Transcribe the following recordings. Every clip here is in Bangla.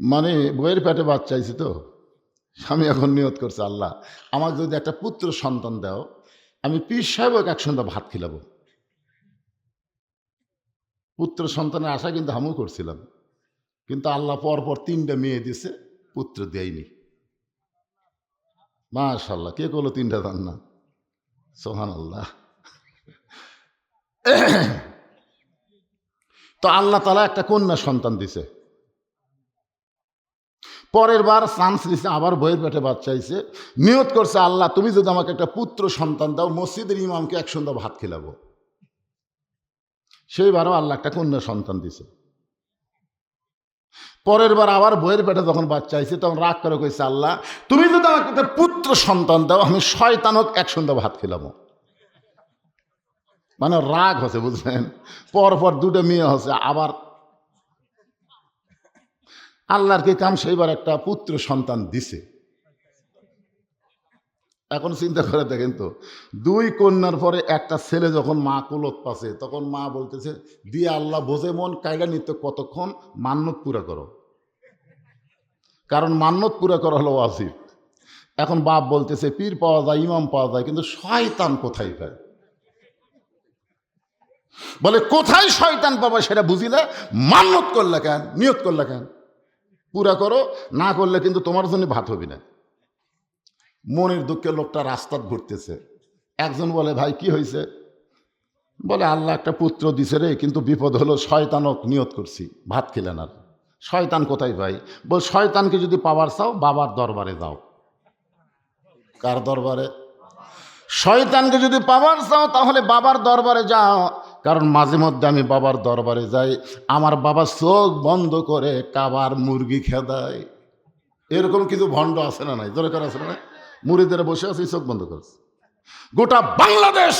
মানে বইয়ের পেটে বাচ্চা আইছে তো স্বামী এখন নিয়ত করছে, আল্লাহ আমার যদি একটা পুত্র সন্তান দাও, আমি পীর সাহেবকে একসঙ্গে ভাত খিলাবো। পুত্র সন্তানের আশা কিন্তু আমিও করছিলাম, কিন্তু আল্লাহ পরপর ৩টা মেয়ে দিছে, পুত্র দেয়নি। মাশাল্লাহ, কে করলো ৩টা দান না? সুবহানাল্লাহ। তো আল্লাহ তাআলা একটা কন্যা সন্তান দিছে। পরের বার চান্স দিছে, আবার বইয়ের পেটে বাচ্চা আইছে। নিয়ত করছে, আল্লাহ তুমি যদি আমাকে একটা পুত্র সন্তান দাও, মসজিদের ইমামকে একসঙ্গে ভাত খিলাবো। সেইবারও আল্লাহ একটা কন্যা সন্তান দিছে। পরের বার আবার বইয়ের পেটে যখন বাচ্চা আইছে, তখন রাগ করে কইছে, আল্লাহ তুমি যদি আমাকে একটা পুত্র সন্তান দাও, আমি শয়তানক একসঙ্গে ভাত খিলাবো। মানে রাগ হচ্ছে, বুঝলেন? পরপর 2টা মেয়ে হচ্ছে। আবার আল্লাহর কি কাম, সেইবার একটা পুত্র সন্তান দিছে। এখন চিন্তা করে দেখেন তো, 2 কন্যার পরে একটা ছেলে যখন মা কোলত পাছে, তখন মা বলতেছে, দিয়ে আল্লাহ বোঝে মন কাইলা নিত কতক্ষণ, মান্যত পুরা করো, কারণ মান্যত পুরা করা হলো ওয়াজিব। এখন বাপ বলতেছে পীর পাওয়া যায়, ইমাম পাওয়া যায়, কিন্তু শয়তান কোথায় পায়? বলে কোথায় শয়তান পাবা সেটা বুঝিলে মান্যত করলে কেন, নিয়ত করলে কেন? পুরা করো, না করলে কিন্তু তোমার জন্য ভাত হবে না। মনের দুঃখে লোকটা রাস্তায় ঘুরতেছে। একজন বলে, ভাই কি হয়েছে? বলে, আল্লাহ একটা পুত্র দিছে রে, কিন্তু বিপদ হলো শয়তানক নিয়ত করছি, ভাত খেলেন। আর শয়তান কোথায় ভাই? বল, শয়তানকে যদি পাওয়ার চাও বাবার দরবারে যাও। কার দরবারে? শয়তানকে যদি পাওয়ার চাও তাহলে বাবার দরবারে যাও। কারণ মাঝে মধ্যে আমি বাবার দরবারে যাই, আমার বাবা চোখ বন্ধ করে কাবার মুরগি খেদায়। এরকম কিছু ভণ্ড আছে না নাই? দরকার আছে না? মুরিদেরা বসে আছে, চোখ বন্ধ করছে। গোটা বাংলাদেশ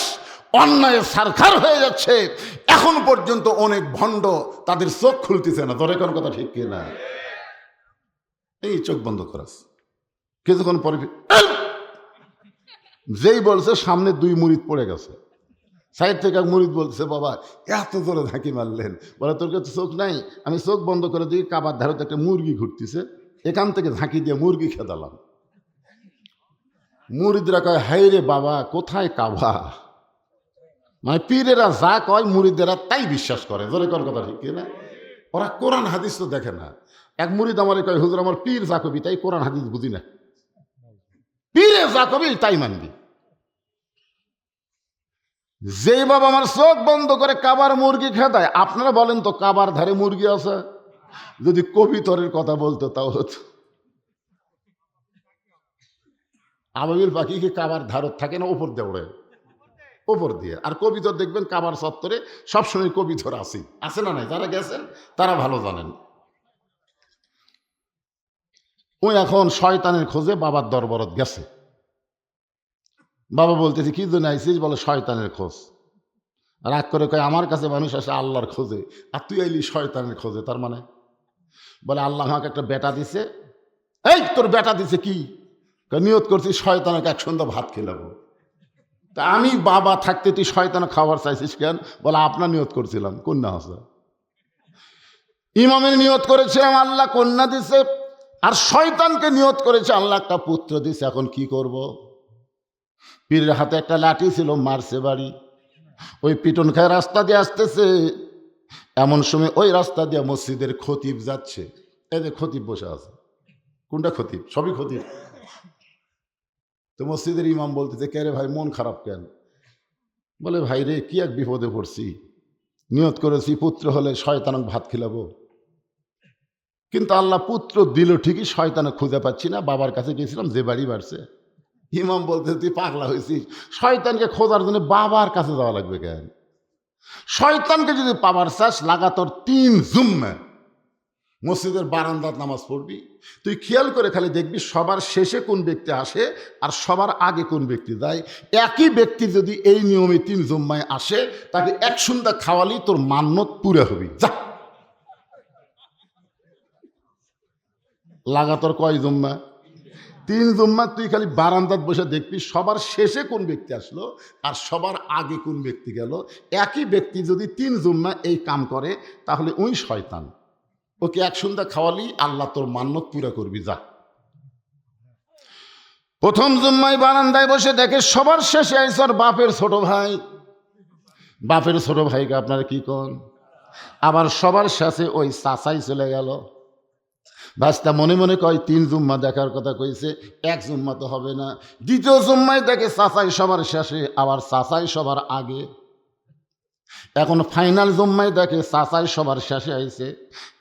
অন্যায় সারখার হয়ে যাচ্ছে, এখন পর্যন্ত অনেক ভণ্ড তাদের চোখ খুলতেছে না। দরকার কথা ঠিক কিনা? এই চোখ বন্ধ করাস। কিছুক্ষণ পরে যেই বলছে, সামনে 2 মুরিদ পড়ে গেছে। সাইড থেকে এক মুরিদ বলছে, বাবা এত জোরে ঝাঁকি মারলেন। বলে, তোর কাছে চোখ নাই? আমি চোখ বন্ধ করে দিই, কাবার ধারতে একটা মুরগি ঘুরতেছে, এখান থেকে ঝাঁকি দিয়ে মুরগি খেদালাম। মুরিদরা কয়, হাই রে বাবা, কোথায় কাবা? মানে পীরেরা যা কয় মুরিদেরা তাই বিশ্বাস করে। জোরে কর কথা ঠিক কিনা? ওরা কোরআন হাদিস তো দেখে না। এক মুরিদ আমার কয়, হুজুর আমার পীর যা কবি তাই, কোরআন হাদিস বুঝি না। পীরে যা কবি তাই মানবি। যে বাবা আমার চোখ বন্ধ করে কাবার মুরগি খেদায়, আপনারা বলেন তো কাবার ধারে মুরগি আছে? যদি কবিতরের কথা বলতো তাও হতো। আবাবিল পাখি কি কাবার ধারত থাকে না উপর দিয়ে ওড়ে? উপর দিয়ে। আর কবিতর দেখবেন কাবার চত্বরে সবসময় কবিতর আছে না নাই? যারা গেছেন তারা ভালো জানেন। ওই এখন শয়তানের খোঁজে বাবার দরবারত গেছে। বাবা বলতেছে, কি জন্য আইসিস? বলে, শয়তানের খোঁজ। রাগ করে কয়, আমার কাছে মানুষ আসে আল্লাহর খোঁজে, আর তুই আইলি শয়তানের খোঁজে। তার মানে? বলে, আল্লাহ আমাকে একটা বেটা দিছে। এই তোর বেটা দিছে কি? নিয়ত করছি শয়তানকে একসঙ্গে ভাত খেলাবো। তা আমি বাবা থাকতে তুই শয়তান খাবার চাইছিস কেন? বলে, আপনার নিয়ত করছিলাম, কন্যা আছে। ইমামের নিয়ত করেছিলাম, আল্লাহ কন্যা দিছে। আর শয়তানকে নিয়ত করেছে, আল্লাহ একটা পুত্র দিছে। এখন কি করব? পীরের হাতে একটা লাঠি ছিল, মারছে বাড়ি। ওই পিটন খায় রাস্তা দিয়ে আসতেছে। এমন সময় ওই রাস্তা দিয়ে মসজিদের খতিব যাচ্ছে। এই যে খতিব বসে আছে। কোনটা খতিব? সবই খতিব। তো মসজিদের ইমাম বলতেছে, কে রে ভাই, মন খারাপ কেন? বলে, ভাই রে, কি এক বিপদে পড়ছি। নিয়ত করেছি পুত্র হলে শয়তানক ভাত খিলাবো, কিন্তু আল্লাহ পুত্র দিল ঠিকই, শয়তানক খুঁজে পাচ্ছি না। বাবার কাছে গেছিলাম, যে বাড়ি বাড়ছে। ইমাম বলতে, তুই পাগলা হয়েছিস? শয়তানকে খোঁজার জন্য বাবার কাছে যাওয়া লাগবে কেন? শয়তানকে যদি পাবার চাস, লাগাতর 3 জুম্মা মসজিদের বারান্দাত নামাজ পড়বি। তুই খেয়াল করে খালি দেখবি সবার শেষে কোন ব্যক্তি আসে আর সবার আগে কোন ব্যক্তি যায়। একই ব্যক্তি যদি এই নিয়মে 3 জুম্মায় আসে, তাকে এক সন্ধ্যা খাওয়ালি তোর মান্যত পুরা হবি। যা, লাগাতর কয় জুম্মা? 3 জুম্মা। তুই খালি বারান্দাত বসে দেখবি সবার শেষে কোন ব্যক্তি আসলো আর সবার আগে কোন ব্যক্তি গেল। একই ব্যক্তি যদি 3 জুম্মা এই কাম করে, তাহলে ওই শয়তান। ওকে এক সন্ধ্যা খাওয়ালি, আল্লাহ তোর মান্নত পুরা করবি, যা। প্রথম জুম্মায় বারান্দায় বসে দেখে সবার শেষে আইসর বাপের ছোট ভাই। বাপের ছোট ভাইকে আপনারা কি কন? আবার সবার শেষে ওই চাচাই চলে গেল। ভাস্তা মনে মনে কয় 3 জুম্মা দেখার কথা কইছে, 1 জুম্মা তো হবে না। দ্বিতীয় জুম্মায় দেখে চাচাই সবার শেষে, আবার চাচাই সবার আগে। এখন ফাইনাল জুম্মায় দেখে চাচাই সবার শেষে আইছে।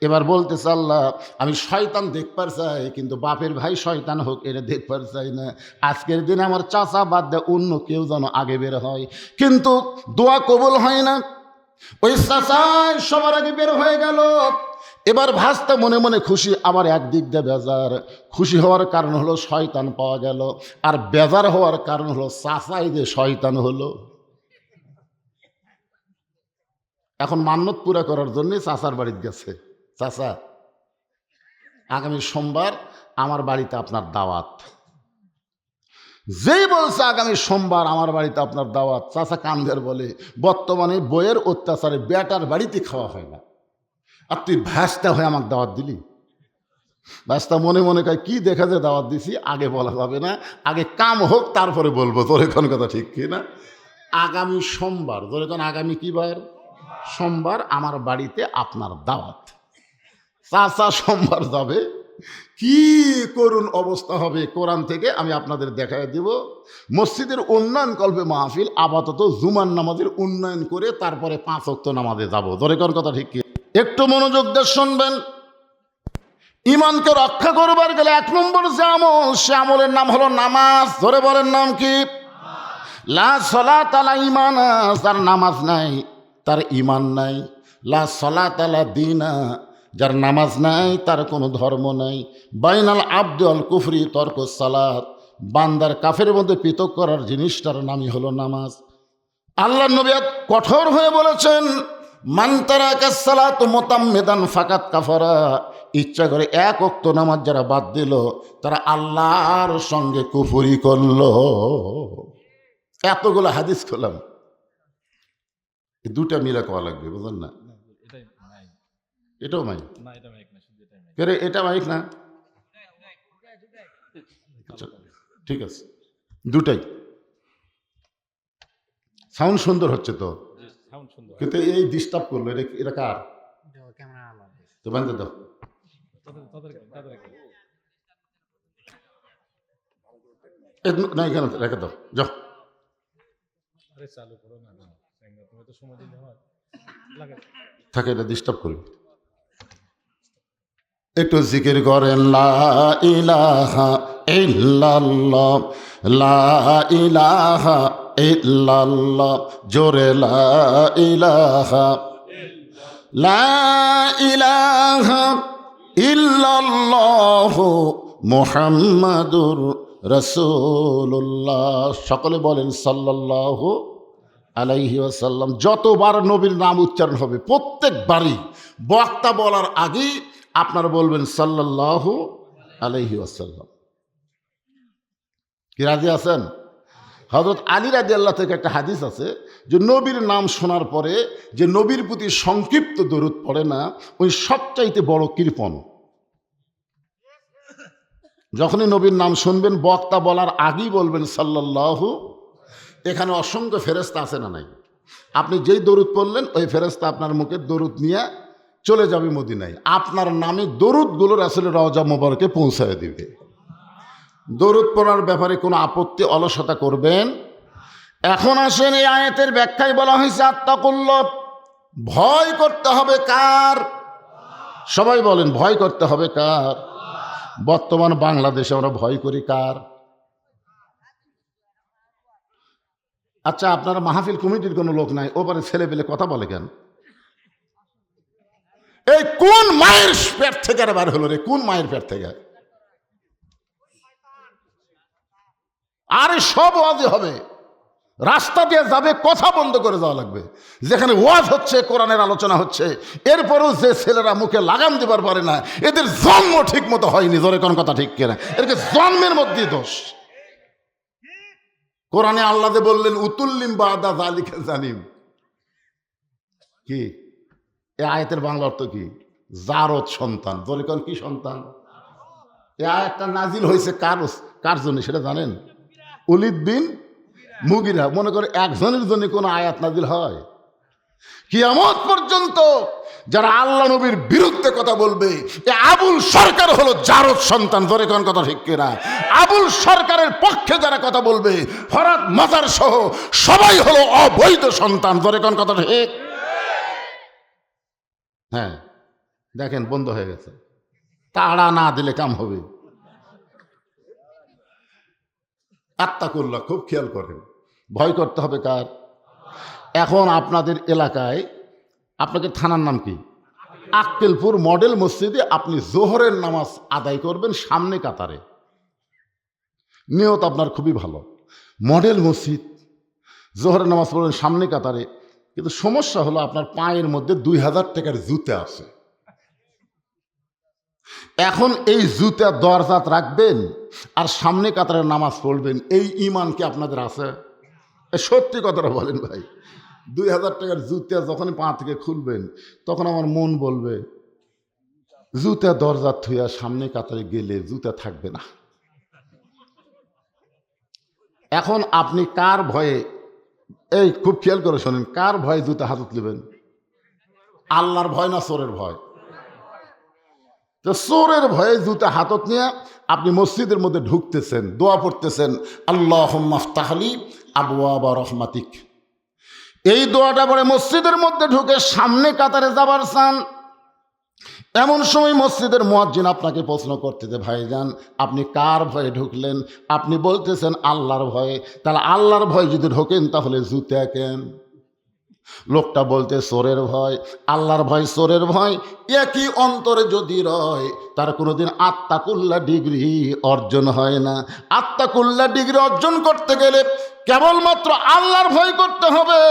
এবার বলতেছে, আল্লাহ আমি শয়তান দেখবার চাই, কিন্তু বাপের ভাই শয়তান হোক এটা দেখবার চাই না। আজকের দিনে আমার চাচা বাদ দেয় অন্য কেউ যেন আগে বের হয়, কিন্তু দোয়া কবুল হয় না। ওই চাচাই সবার আগে বের হয়ে গেল। এবার ভাস্তা মনে মনে খুশি, আবার একদিক দিয়ে বেজার। খুশি হওয়ার কারণ হলো শয়তান পাওয়া গেল, আর বেজার হওয়ার কারণ হলো চাচাই যে শয়তান হলো। এখন মান্নত পুরা করার জন্য চাচার বাড়িতে গেছে। চাচা, আগামী সোমবার আমার বাড়িতে আপনার দাওয়াত। যেই বলছে আগামী সোমবার আমার বাড়িতে আপনার দাওয়াত, চাচা কান্দের বলে, বর্তমানে বইয়ের অত্যাচারে বেটার বাড়িতে খাওয়া হয় না, আর তুই ভ্যাসটা হয়ে আমাকে দাওয়াত দিলি। ভ্যাসটা মনে মনে কয়, কি দেখা যায় দাওয়াত দিছি, আগে বলা যাবে না, আগে কাম হোক তারপরে বলবো। তোর এখন কথা ঠিক কি না? আগামী সোমবার, তোর এখন আগামী কি বার? সোমবার আমার বাড়িতে আপনার দাওয়াত। চাচা সোমবার যাবে, কি করুন অবস্থা হবে কোরআন থেকে আমি আপনাদের দেখায় দিব। মসজিদের উন্নয়ন কল্পে মাহফিল, আপাতত জুমার নামাজের উন্নয়ন করে তারপরে 5 ওয়াক্ত নামাজে যাব। ধরে কোন কথা ঠিক কি? একটু মনোযোগ দিয়ে শুনবেন। ইমানকে রক্ষা করবার গেলে 1 নম্বর যে আমল, সে আমলের নাম হলো নামাজ। ধরে বলেন নাম কি? লা সালাত আলা ঈমান, যার নামাজ নাই তার ঈমান নাই। লা সালাত আলা দীনা, যার নামাজ নাই তার কোনো ধর্ম নাই। বাইনাল আবদি আল কুফরি তরকুস সালাত, বান্দার কাফের মধ্যে পৃথক করার জিনিসটার নামই হলো নামাজ। আল্লাহ নবী কঠোর হয়ে বলেছেন, মান তারাকাস সালাত মুতাম্মিদান ফাকাত কাফারা, ইচ্ছা করে 1 ওয়াক্ত নামাজ যারা বাদ দিল তারা আল্লাহর সঙ্গে কুফরি করলো। এতগুলো হাদিস খোলাম, দুটা মিলা কওয়া লাগবে, বুঝলেন না? এটাও মাইক, এটা মাইক না, ঠিক আছে, দুটাই সাউন্ড সুন্দর হচ্ছে তো, কিন্তু এই ডিস্টার্ব করলো, এটা কার? তো বান্ধে দাও, না এখানে রেখে দাও, যাও। থাকে, এটা ডিস্টার্ব করবে। একটু জিকির করেন, লা ইলাহা ইল্লাল্লাহ, লা ইলাহা ইল্লাল্লাহ, জোরে লা ইলাহা, লা ইলাহা ইল্লাল্লাহ মুহাম্মাদুর রাসূলুল্লাহ। সকলে বলেন সাল্লাল্লাহু আলাইহি ওয়াসাল্লাম। যতবার নবীর নাম উচ্চারণ হবে প্রত্যেকবারই বক্তা বলার আগেই আপনারা বলবেন সাল্লাল্লাহু আলাইহি ওয়াসাল্লাম। কি রাজি আছেন? হযরত আলী রাদিয়াল্লাহু থেকে একটা হাদিস আছে যে নবীর নাম শোনার পরে যে নবীর প্রতি সংক্ষিপ্ত দরুদ পড়ে না, ওই সবচাইতে বড় কৃপণ। যখনই নবীর নাম শুনবেন বক্তা বলার আগেই বলবেন সাল্লাল্লাহু। এখানে অসংখ্য ফেরেশতা আছে না নাই? আপনি যেই দরুদ পড়লেন ওই ফেরেশতা আপনার মুখে দরুদ নিয়ে চলে যাবে মদিনায়, আপনার নামে দরুদগুলো রাসূলের রওজা মোবারকে পৌঁছায় দিবে। দরুদ পড়ার ব্যাপারে কোনো আপত্তি অলসতা করবেন? এখন আসেন, এই আয়াতের ব্যাখ্যায় বলা হয়েছে আত্তাকুল্লাহ, ভয় করতে হবে কার? সবাই বলেন, ভয় করতে হবে কার? বর্তমান বাংলাদেশে আমরা ভয় করি কার? আচ্ছা, আপনারা মাহফিল কমিটির কোনো লোক নাই, ওপারে ছেলে পেলে কথা বলে কেন? এই কোন মায়ের পেট থেকে বার হলো রে? কোন মায়ের পেট থেকে? আরে সব ওয়াজে হবে, রাস্তা দিয়ে যাবে, কথা বন্ধ করে যাওয়া লাগবে। যেখানে ওয়াজ হচ্ছে, কোরআনের আলোচনা হচ্ছে, এরপরও যে ছেলেরা মুখে লাগাম দিবার পারে না, এদের জন্ম ঠিক মতো হয়নি। জোরে কোন কথা ঠিক কিনা? এদেরকে জন্মের মধ্যেই দোষ। কোরআনে আল্লাহ যে বললেন উতুল্লিম বাদা জালিকা জানিম, কি এই আয়াতের বাংলা অর্থ কি? জারদ সন্তান। জোরে কোন কি সন্তান? এই আয়াতটা নাজিল হয়েছে কার জন্য সেটা জানেন? ওলীদ বিন মুগিরা। মনে করে একজনের জন্য কোনো আয়াত নাজিল হয়? কিয়ামত পর্যন্ত যারা আল্লাহ নবীর বিরুদ্ধে কথা বলবে, এ আবুল সরকার হলো জারদ সন্তান। ধরে কোন কথা ঠিক কিনা? আবুল সরকারের পক্ষে যারা কথা বলবে, ফরাদ মাজার সহ সবাই হলো অবৈধ সন্তান। ধরে কোন কথা ঠিক? হ্যাঁ, দেখেন বন্ধ হয়ে গেছে। তাড়া না দিলে কাম হবে। আত্তাকুল্লাহ, খুব খেয়াল করেন। ভয় করতে হবে কার? এখন আপনাদের এলাকায়, আপনাকে থানার নাম কি? আক্কেলপুর মডেল মসজিদে আপনি জোহরের নামাজ আদায় করবেন সামনে কাতারে। নিয়ত আপনার খুবই ভালো। মডেল মসজিদ, জোহরের নামাজ পড়বেন সামনে কাতারে। কিন্তু সমস্যা হলো আপনার পায়ের মধ্যে 2000 টাকার জুতা আছে। এখন এই জুতা দরজাত রাখবেন আর সামনে কাতারে নামাজ পড়বেন, এই ঈমান কি আপনাদের আছে? সত্যি কথাটা বলেন ভাই। 2000 টাকার জুতা যখন পা থেকে খুলবেন, তখন আমার মন বলবে জুতা দরজা থুয়া সামনে কাতারে গেলে জুতা থাকবে না। এখন আপনি কার ভয়ে, এই খুব খেয়াল করে শোনেন, কার ভয়ে জুতা হাতত নেবেন? আল্লাহর ভয় না চোরের ভয়? তো চোরের ভয়ে জুতা হাতত নিয়ে আপনি মসজিদের মধ্যে ঢুকতেছেন, দোয়া পড়তেছেন, আল্লাহুম্মা ফতাহলি আবওয়াবা রহমাতিক। এই দোয়াটা পরে মসজিদের মধ্যে ঢুকে সামনে কাতারে যাবার চান। এমন সময় মসজিদের মুয়াজ্জিন আপনাকে প্রশ্ন করতেছে, ভাইজান আপনি কার ভয়ে ঢুকলেন? আপনি বলতেছেন আল্লাহর ভয়ে। তাহলে আল্লাহর ভয় যদি ঢোকেন তাহলে জুতা কেন? লোকটা বলতে চোরের ভয়। আল্লাহর ভয় চোরের ভয় একই অন্তরে যদি রয়, তার কোনোদিন আত্তাকুল্লাহ ডিগ্রি অর্জন হয় না। আত্তাকুল্লাহ ডিগ্রি অর্জন করতে গেলে কেবলমাত্র আল্লাহর ভয় করতে হবে।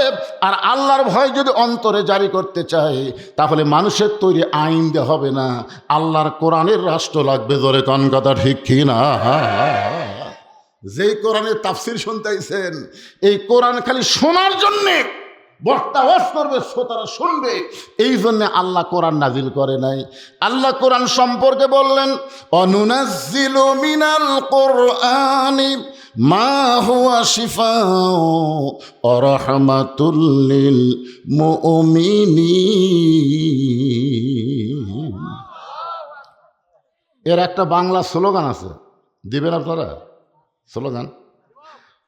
আর আল্লাহর ভয় যদি অন্তরে জারি করতে চায়, তাহলে মানুষের তৈরি আইন দিয়ে হবে না, আল্লাহর কোরআনের রাষ্ট্র লাগবে। জোরে কোন কথা ঠিক কিনা? যেই কোরআনের তাফসির শুনতেছেন, এই কোরআন খালি শোনার জন্যে বক্তা ওয়াজ করবে, শ্রোতারা শুনবে, এই জন্য আল্লাহ কোরআন নাজিল করে নাই। আল্লাহ কোরআন সম্পর্কে বললেন, অনুনাজ্জিলু মিনাল কোরআনি মা হুয়া শিফাউ ওয়া রাহমাতুল লিল মুমিনিন। এর একটা বাংলা স্লোগান আছে, দিবেন আপনারা স্লোগান?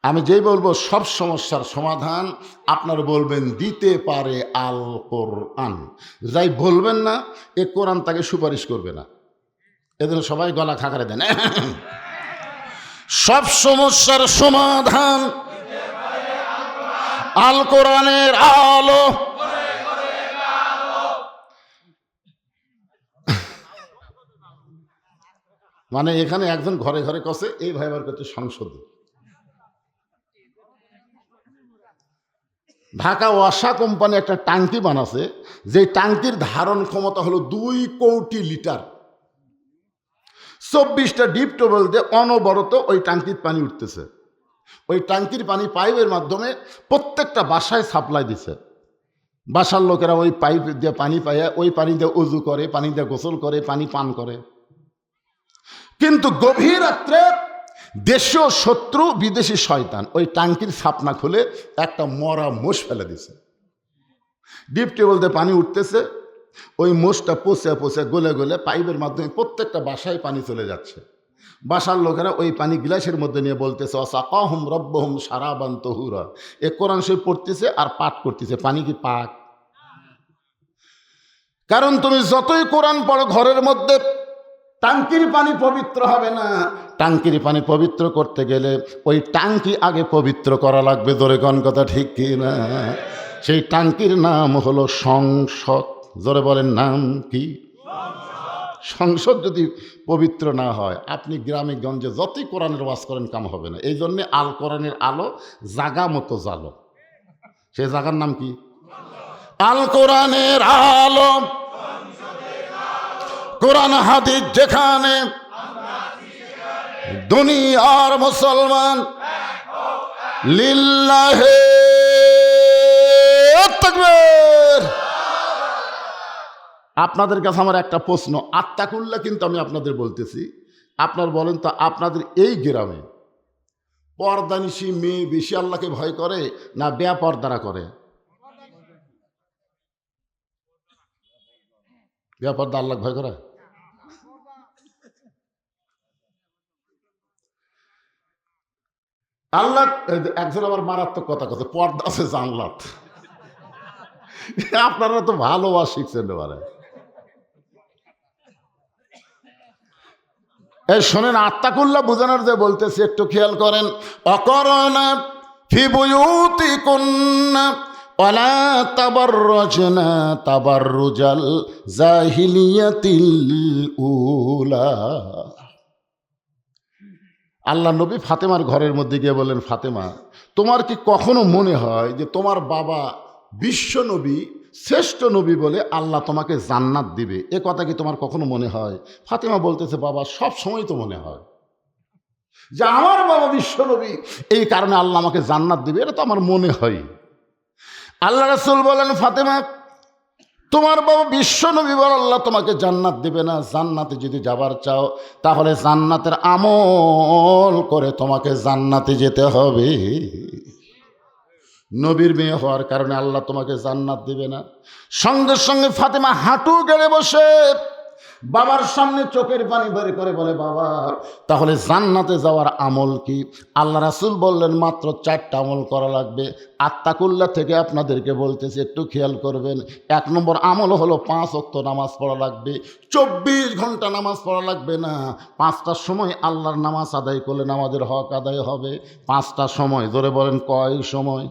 আমি যেই বলবো সব সমস্যার সমাধান আপনার বলবেন দিতে পারে আল কোরআন। যাই বলবেন না, এ কোরআন তাকে সুপারিশ করবে না। এজন্য সবাই গলা খাকারে দেন। সব সমস্যার সমাধান আল কোরআনের আলো। মানে এখানে একজন ঘরে ঘরে কষে, এই ভাইবার কাছে সংসদে। ঢাকা ওয়াসা কোম্পানি একটা ট্যাঙ্কি বানাছে, যে ট্যাঙ্কির ধারণ ক্ষমতা হলো 2 কোটি লিটার। 24টা ডিপ টিউবওয়েল দিয়ে অনবরত ওই ট্যাঙ্কির পানি উঠতেছে। ওই ট্যাঙ্কির পানি পাইপের মাধ্যমে প্রত্যেকটা বাসায় সাপ্লাই দিছে। বাসার লোকেরা ওই পাইপ দিয়ে পানি পায়, ওই পানি দিয়ে উজু করে, পানি দিয়ে গোসল করে, পানি পান করে। কিন্তু গভীর রাত্রে দেশীয় শত্রু বিদেশি শয়তান ওই ট্যাঙ্কির ছাপনা খুলে একটা মরা মোষ ফেলে দিছে। ডিপ টিউবওয়েল দিয়ে পানি উঠতেছে, ওই মোষটা পচে পচে গলে গলে পাইপের মাধ্যমে প্রত্যেকটা বাসায় পানি চলে যাচ্ছে। বাসার লোকেরা ওই পানি গ্লাসের মধ্যে নিয়ে বলতেছে, ওয়াসাকাহুম রব্বুহুম শারাবান তাহুরা। এ কোরআন শরীফ পড়তেছে আর পাঠ করতেছে, পানি কি পাক? কারণ তুমি যতই কোরআন পড়ো ঘরের মধ্যে, টাঙ্কির পানি পবিত্র হবে না। টাঙ্কির পানি পবিত্র করতে গেলে ওই টাঙ্কি আগে পবিত্র করা লাগবে। জোরে কোন কথা ঠিক কি না? সেই টাঙ্কির নাম হলো সংসদ। জোরে বলেন, নাম কি? সংসদ যদি পবিত্র না হয়, আপনি গ্রামে গঞ্জে যতই কোরআনের ওয়াজ করেন কাম হবে না। এই জন্যে আল কোরআনের আলো জাগা মতো জালো। সেই জাগার নাম কি? আল কোরআনের আলো। কোরআন হাদিস যেখানে, দুনিয়ার মুসলমান লিল্লাহে তাকবীর। আপনাদের কাছে আমার একটা প্রশ্ন, আত্তাকুল্লাহ কিন্তু আমি আপনাদের বলতেছি, আপনার বলেন তো আপনাদের এই গ্রামে পর্দানিশী মেয়ে বেশি আল্লাহকে ভয় করে না বেপর্দারা করে? বেপর্দা আল্লাহ ভয় করে? আল্লাহ একজন আবার মারাত্মক কথা কথা, পর্দা আছে জানলাত। আপনারা তো ভালোবাসা শিখছেন এবারে। এই শোনেন, আত্তাকুল্লাহ বোঝানোর যে বলতেছি একটু খেয়াল করেন। অকরনা ফি বুয়ুতিকুন্না ওয়ালা তাবাররাজনা তাবাররুজাল জাহিলিয়াতিল উলা। আল্লাহ নবী ফাতেমার ঘরের মধ্যে গিয়ে বললেন, ফাতেমা, তোমার কি কখনো মনে হয় যে তোমার বাবা বিশ্ব নবী, শ্রেষ্ঠ নবী বলে আল্লাহ তোমাকে জান্নাত দিবে? এ কথা কি তোমার কখনো মনে হয়? ফাতেমা বলতেছে, বাবা সব সময় তো মনে হয় যে আমার বাবা বিশ্ব নবী, এই কারণে আল্লাহ আমাকে জান্নাত দিবে, এটা তো আমার মনে হয়। আল্লাহ রাসূল বলেন, ফাতেমা, তোমার বাবা বিশ্ব নবী বলে আল্লাহ তোমাকে জান্নাত দেবে না। জান্নাতে যদি যাবার চাও তাহলে জান্নাতের আমল করে তোমাকে জান্নাতে যেতে হবে। নবীর মেয়ে হওয়ার কারণে আল্লাহ তোমাকে জান্নাত দিবে না। সঙ্গে সঙ্গে ফাতেমা হাঁটু গেড়ে বসে বাবার সামনে চোখের পানি বের করে বলে, বাবা, তাহলে জান্নাতে যাওয়ার আমল কি? আল্লাহ রাসূল বললেন, মাত্র 4টা আমল করা লাগবে। আত্তাকুল্লাহ থেকে আপনাদেরকে বলতেছি, একটু খেয়াল করবেন। 1 নম্বর আমল হলো 5 ওয়াক্ত নামাজ পড়া লাগবে। 24 ঘন্টা নামাজ পড়া লাগবে না, 5টার সময় আল্লাহর নামাজ আদায় করলে নামাজের হক আদায় হবে। 5টা সময়, ধরে বলেন কয় সময়?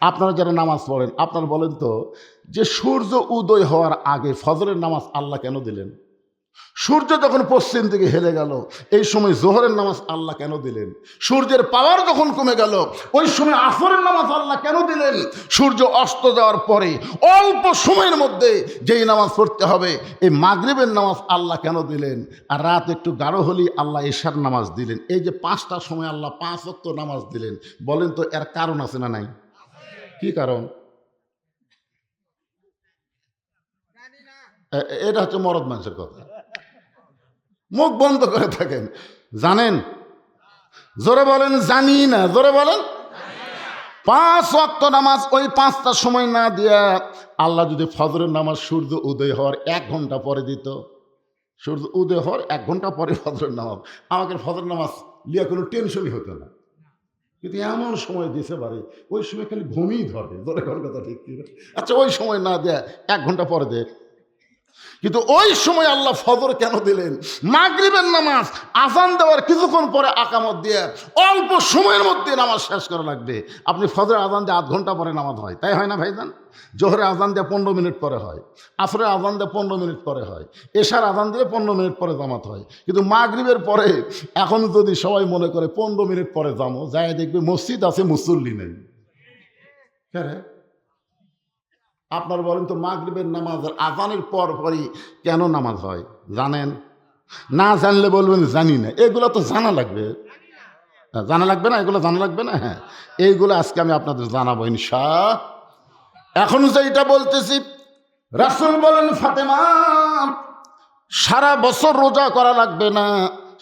আপনারা যারা নামাজ পড়েন, আপনারা বলেন তো, যে সূর্য উদয় হওয়ার আগে ফজরের নামাজ আল্লাহ কেন দিলেন? সূর্য যখন পশ্চিম দিকে হেলে গেল, এই সময় জোহরের নামাজ আল্লাহ কেন দিলেন? সূর্যের পাওয়ার যখন কমে গেল, ওই সময় আসরের নামাজ আল্লাহ কেন দিলেন? সূর্য অস্ত যাওয়ার পরে অল্প সময়ের মধ্যে যেই নামাজ পড়তে হবে, এই মাগরিবের নামাজ আল্লাহ কেন দিলেন? আর রাত একটু গাঢ় হলেই আল্লাহ এশার নামাজ দিলেন। এই যে 5টার সময় আল্লাহ 5 ওয়াক্ত নামাজ দিলেন, বলেন তো এর কারণ আছে না নাই? কি কারণ? এটা হচ্ছে মরদ মানুষের কথা। মুখ বন্ধ করে থাকেন। জানেন? জোরে বলেন জানি না। জোরে বলেন। 5 ওয়াক্ত নামাজ ওই 5টার সময় না দিয়া আল্লাহ যদি ফজরের নামাজ সূর্য উদয় হওয়ার 1 ঘন্টা পরে দিত, সূর্য উদয় হওয়ার 1 ঘন্টা পরে ফজরের নামাজ, আমাকে ফজরের নামাজ লিয়া কোনো টেনশনই হতো না। কিন্তু এমন সময় দিতে পারে, ওই সময় খালি ঘুমিয়ে ধরে। জোরে করার কথা ঠিক কি? আচ্ছা, ওই সময় না দেয়া 1 ঘন্টা পরে দেখ। কিন্তু ওই সময় আল্লাহ ফজর কেন দিলেন? মাগরিবের নামাজ আজান দেওয়ার কিছুক্ষণ পরে আকামত দিয়ে অল্প সময়ের মধ্যে নামাজ শেষ করা লাগবে। আপনি ফজরের আজান দিয়ে 8 ঘন্টা পরে নামাজ হয়, তাই হয় না ভাইজান? জোহরে আজান দিয়ে 15 মিনিট পরে হয়, আসরের আজান দিয়ে 15 মিনিট পরে হয়, এশার আজান দিয়ে 15 মিনিট পরে জামাত হয়। কিন্তু মাগরিবের পরে এখন যদি সবাই মনে করে 15 মিনিট পরে জামো, যায় দেখবে মসজিদ আছে, মুসল্লি নেই। হ্যাঁ, আপনার বলেন তো, মাগরিবের নামাজ আজানের পর পরই কেন নামাজ হয় জানেন? না জানলে বলবেন জানি না। এগুলো তো জানা লাগবে। জানা লাগবে না? এগুলো জানা লাগবে না? হ্যাঁ, এইগুলো আজকে আমি আপনাদের জানাবো ইনশাআল্লাহ। এখন যেটা বলতেছি, রাসূল বলেন, ফাতেমা, সারা বছর রোজা করা লাগবে না,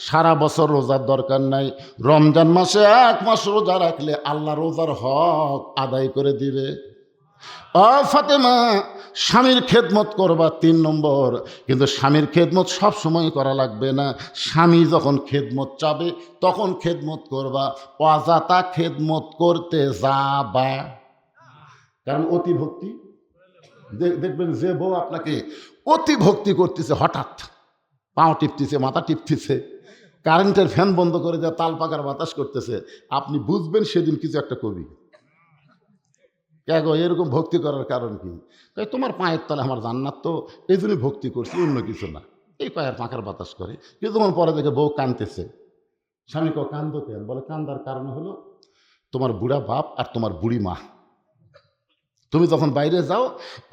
সারা বছর রোজার দরকার নাই। রমজান মাসে 1 মাস রোজা রাখলে আল্লাহ রোজার হক আদায় করে দিবে। ফাতেমা, স্বামীর খেদমত করবা 3 নম্বর, কিন্তু স্বামীর খেদমত সব সময় করা লাগবে না। স্বামী যখন খেদমত চাবে তখন খেদমত করবা, অযথা খেদমত করতে যাবা। কারণ অতি ভক্তি, দেখবেন যে বউ আপনাকে অতি ভক্তি করতেছে, হঠাৎ পাও টিপতেছে, মাথা টিপতেছে, কারেন্টের ফ্যান বন্ধ করে দেওয়া, তাল পাকার বাতাস করতেছে, আপনি বুঝবেন সেদিন কিছু একটা কবি। কে গো, এরকম ভক্তি করার কারণ কি? তোমার পায়ের তলে আমার জান্নাত, তো এই জন্যই ভক্তি করছি, অন্য কিছু না। এই পায়ের পাখার বাতাস করে। কিছুক্ষণ পরে দেখে বউ কাঁদতেছে। স্বামী কো, কান্দো কেন? বলে, কান্দার কারণ হলো তোমার বুড়া বাপ আর তোমার বুড়ি মা। তুমি যখন বাইরে যাও,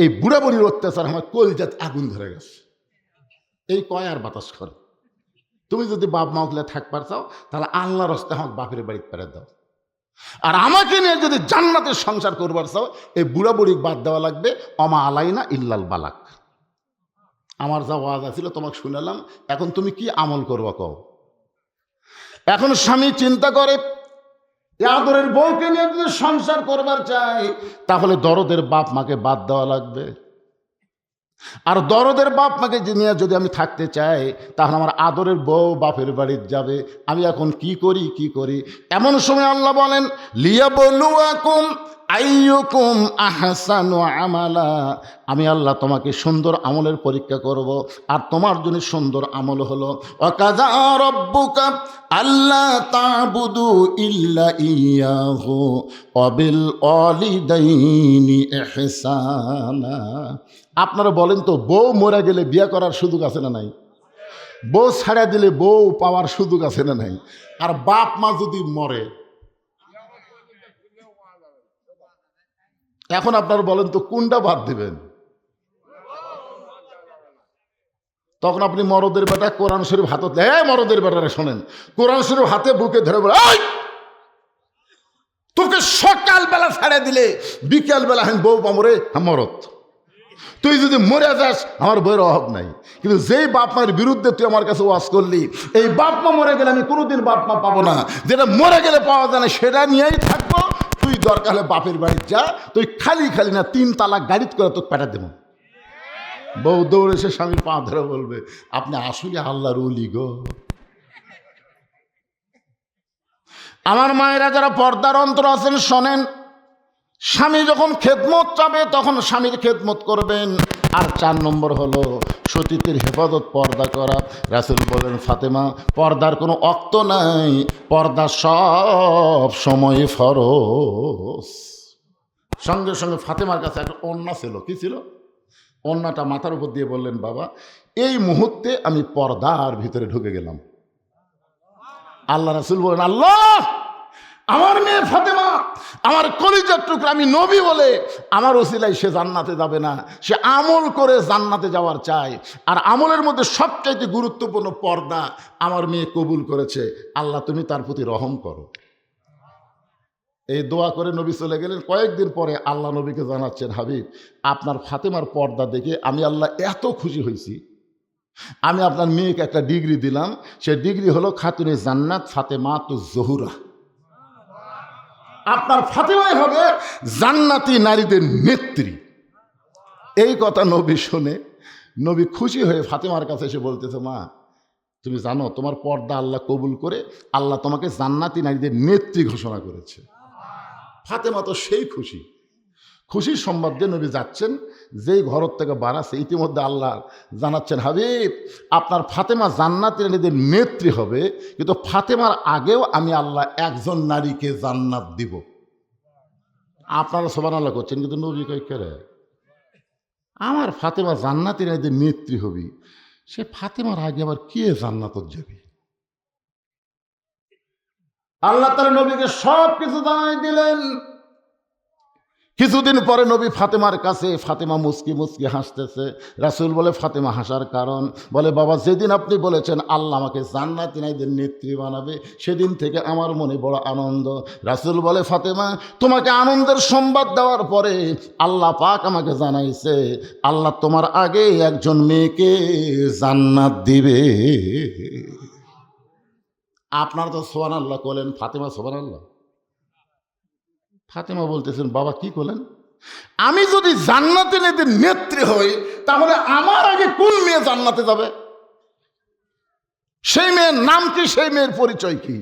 এই বুড়া বুড়ির অত্যাচার আমার কলজাত আগুন ধরে গেছে। এই কয় আর বাতাস করে। তুমি যদি বাপ মা উঠলে থাকবার চাও, তাহলে আল্লাহর রাস্তায় আমার বাপের বাড়ি পেরে দাও। আর আমাকে নিয়ে যদি জান্নাতের সংসার করবার চাও, এই বুড়া বুড়ি বাদ দেওয়া লাগবে। অমা আলাইনা ইল্লাল বালাক। আমার যা ওয়াজ আছিল তোমাকে শুনালাম, এখন তুমি কি আমল করবা কও। এখন স্বামী চিন্তা করে এ আদরের বউকে নিয়ে যদি সংসার করবার চাই তাহলে দরদের বাপ মাকে বাদ দেওয়া লাগবে, আর দরদের বাপ মাকে নিয়ে যদি আমি থাকতে চাই তাহলে আমার আদরের বউ বাপের বাড়ির যাবে। আমি এখন কি করি। এমন সময় আল্লাহ বলেন লিয়াবলুয়াকুম আইয়ুকুম আহসানু আমালা, আমি আল্লাহ তোমাকে সুন্দর আমলের পরীক্ষা করব, আর তোমার জন্য সুন্দর আমল হলো ওয়াকাযা রাব্বুকা আল্লা তা'বুদু ইল্লা ইয়াহু ওয়া বিল ওয়ালিদাইনি ইহসানা। আপনারা বলেন তো, বউ মরে গেলে বিয়ে করার সুযোগ আছে না নাই? বউ ছাড়া দিলে বউ পাওয়ার সুযোগ আছে না নাই? আর বাপ মা যদি মরে, এখন আপনারা বলেন তো কোনটা বাদ দিবেন? তখন আপনি মরদের বেটা কোরআন শরীফ হাতে, মরদের বেটারে শোনেন, কোরআন শরীফ হাতে বুকে ধরে বলে তোকে সকালবেলা ছাড়া দিলে বিকালবেলা হ্যাঁ বউ পামরে হ্যাঁ মরত, তুই যদি মরে যাস আমার বইয়ের অভাব নাই। কিন্তু যেই বাপ মায়ের বিরুদ্ধে তুই আমার কাছে ওয়াজ করলি, এই বাপ মা মরে গেলে আমি কোনোদিন বাপ মা পাবো না, যেটা মরে গেলে পাওয়া যায় না সেটা নিয়েই থাকবো। তুই দরকার হলে বাপের বাড়ি যা, তুই খালি না 3 তালাক গাড়িত করে তোকে পেটা দেবো। বউ দৌড়ে সে স্বামীর পা ধরে বলবে আপনি আসলে আল্লাহর ওলি গো। আমার মায়েরা যারা পর্দার অন্তর আছেন শোনেন, স্বামী যখন খেদমত চাবে তখন স্বামীর খেদমত করবেন। আর 4 নম্বর হলো সতীত্বের হেফাজত, পর্দা করা। রাসূল বলেন ফাতেমা পর্দার কোনো অক্ত নাই, পর্দা সব সময় ফরজ। সঙ্গে সঙ্গে ফাতেমার কাছে একটা ওড়না ছিল, কি ছিল? ওড়নাটা মাথার উপর দিয়ে বললেন বাবা এই মুহূর্তে আমি পর্দার ভিতরে ঢুকে গেলাম। আল্লাহ রাসূল বলেন আল্লাহ আমার মেয়ে ফাতেমা আমার কলিজার টুকরা, আমি নবী বলে আমার ওসিলায় সে জান্নাতে যাবে না, সে আমল করে জান্নাতে যাওয়ার চাই। আর আমলের মধ্যে সবচাইতে গুরুত্বপূর্ণ পর্দা আমার মেয়ে কবুল করেছে, আল্লাহ তুমি তার প্রতি রহম করো। এই দোয়া করে নবী চলে গেলেন। কয়েকদিন পরে আল্লাহ নবীকে জানাচ্ছেন হাবিব আপনার ফাতেমার পর্দা দেখে আমি আল্লাহ এত খুশি হয়েছি, আমি আপনার মেয়েকে একটা ডিগ্রি দিলাম, সে ডিগ্রি হলো খাতুনে জান্নাত ফাতেমাতুজ জোহরা। আপনার ফাতেমাই হবে জান্নাতি নারীদের নেত্রী। এই কথা নবী শুনে নবী খুশি হয়ে ফাতেমার কাছে এসে বলতেছে মা তুমি জানো তোমার পর্দা আল্লাহ কবুল করে আল্লাহ তোমাকে জান্নাতি নারীদের নেত্রী ঘোষণা করেছে। ফাতেমা তো সেই খুশির সংবাদ দিয়ে নবী যাচ্ছেন, যেই ঘর থেকে বাড়াচ্ছে ইতিমধ্যে আল্লাহ জানাচ্ছেন হাবিব আপনার ফাতেমা জান্নাতি নারীদের নেত্রী হবে, কিন্তু ফাতেমার আগেও আমি আল্লাহ একজন নারীকে জান্নাত দিব। আপনারা সুবহানাল্লাহ করছেন, কিন্তু নবী কই করে আমার ফাতেমা জান্নাতি নারীদের নেত্রী হবি, সে ফাতেমার আগে আবার কে জান্নাতত যাবে? আল্লাহ তাআলা নবীকে সব কিছু জানাই দিলেন। কিছুদিন পরে নবী ফাতেমার কাছে, ফাতেমা মুস্কি হাসতেছে। রাসূল বলে ফাতেমা হাসার কারণ? বলে বাবা যেদিন আপনি বলেছেন আল্লাহ আমাকে জান্নাতি নারীদের নেত্রী বানাবে সেদিন থেকে আমার মনে বড় আনন্দ। রাসূল বলে ফাতেমা তোমাকে আনন্দের সংবাদ দেওয়ার পরে আল্লাহ পাক আমাকে জানাইছে আল্লাহ তোমার আগে একজন মেয়েকে জান্নাত দিবে। আপনারা তো সুবহানাল্লাহ বলেন, ফাতেমা সুবহানাল্লাহ। ফাতেমা বলতেছেন বাবা কি করলেন? আমি যদি জান্নাতে নেতে নেত্রী হই তাহলে আমার আগে কোন মেয়ে জান্নাতে যাবে? সেই মেয়ের নাম কি, সেই মেয়ের পরিচয় কি?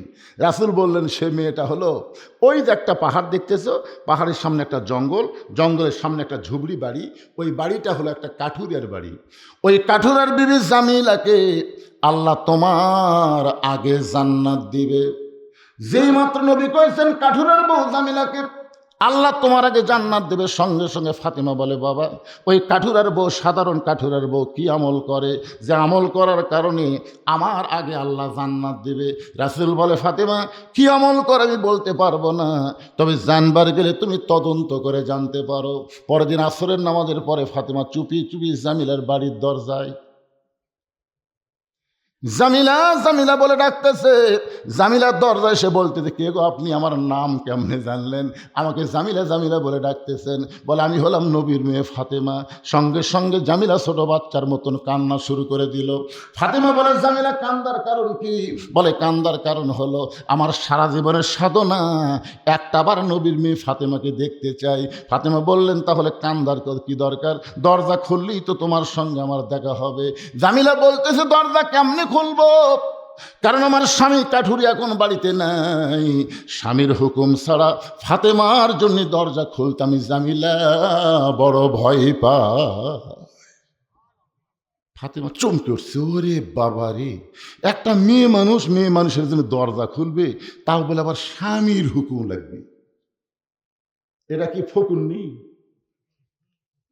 রাসূল বললেন সে মেয়েটা হলো ওই যে একটা পাহাড় দেখতেছো, পাহাড়ের সামনে একটা জঙ্গল, জঙ্গলের সামনে একটা ঝুবড়ি বাড়ি, ওই বাড়িটা হলো একটা কাঠুরিয়ার বাড়ি। ওই কাঠুরার বিবি জামিলাকে আল্লাহ তোমার আগে জান্নাত দিবে। যেই মাত্র নবী কইছেন কাঠুরার বউ জামিলাকে আল্লাহ তোমার আগে জান্নাত দেবে, সঙ্গে সঙ্গে ফাতেমা বলে বাবা ওই কাঠুরার বউ সাধারণ কাঠুরার বউ কি আমল করে যে আমল করার কারণে আমার আগে আল্লাহ জান্নাত দেবে? রাসূল বলে ফাতেমা কি আমল করে আমি বলতে পারবো না, তবে জানবার গেলে তুমি তদন্ত করে জানতে পারো। পরের দিন আসরের নামাজের পরে ফাতেমা চুপি চুপি জামিলার বাড়ির দরজায় জামিলা জামিলা বলে ডাকতেছে। জামিলার দরজায় এসে বলতেছে, কে গো আপনি, আমার নাম কেমনে জানলেন, আমাকে জামিলা জামিলা বলে ডাকতেছেন? বলে আমি হলাম নবীর মেয়ে ফাতেমা। সঙ্গে সঙ্গে জামিলা ছোট বাচ্চার মতন কান্না শুরু করে দিল। ফাতেমা বলে, জামিলা কান্দার কারণ কি? বলে কান্দার কারণ হলো আমার সারা জীবনের সাধনা একটাবার নবীর মেয়ে ফাতেমাকে দেখতে চাই। ফাতেমা বললেন, তাহলে কান্দার কি দরকার, দরজা খুললেই তো তোমার সঙ্গে আমার দেখা হবে। জামিলা বলতেছে, দরজা কেমনে খুলবো, কারণ আমার স্বামী কাঠুরি এখন বাড়িতে নাই, স্বামীর হুকুম ছাড়া ফাতেমার জন্য দরজা খুলতে আমি জামিলা বড় ভয় পাই। ফাতেমা চমকে উঠছে, ওরে বাবা রে, একটা মেয়ে মানুষের জন্য দরজা খুলবে, তাও বলে আবার স্বামীর হুকুম লাগবে। এটা কি ফকুন্নি?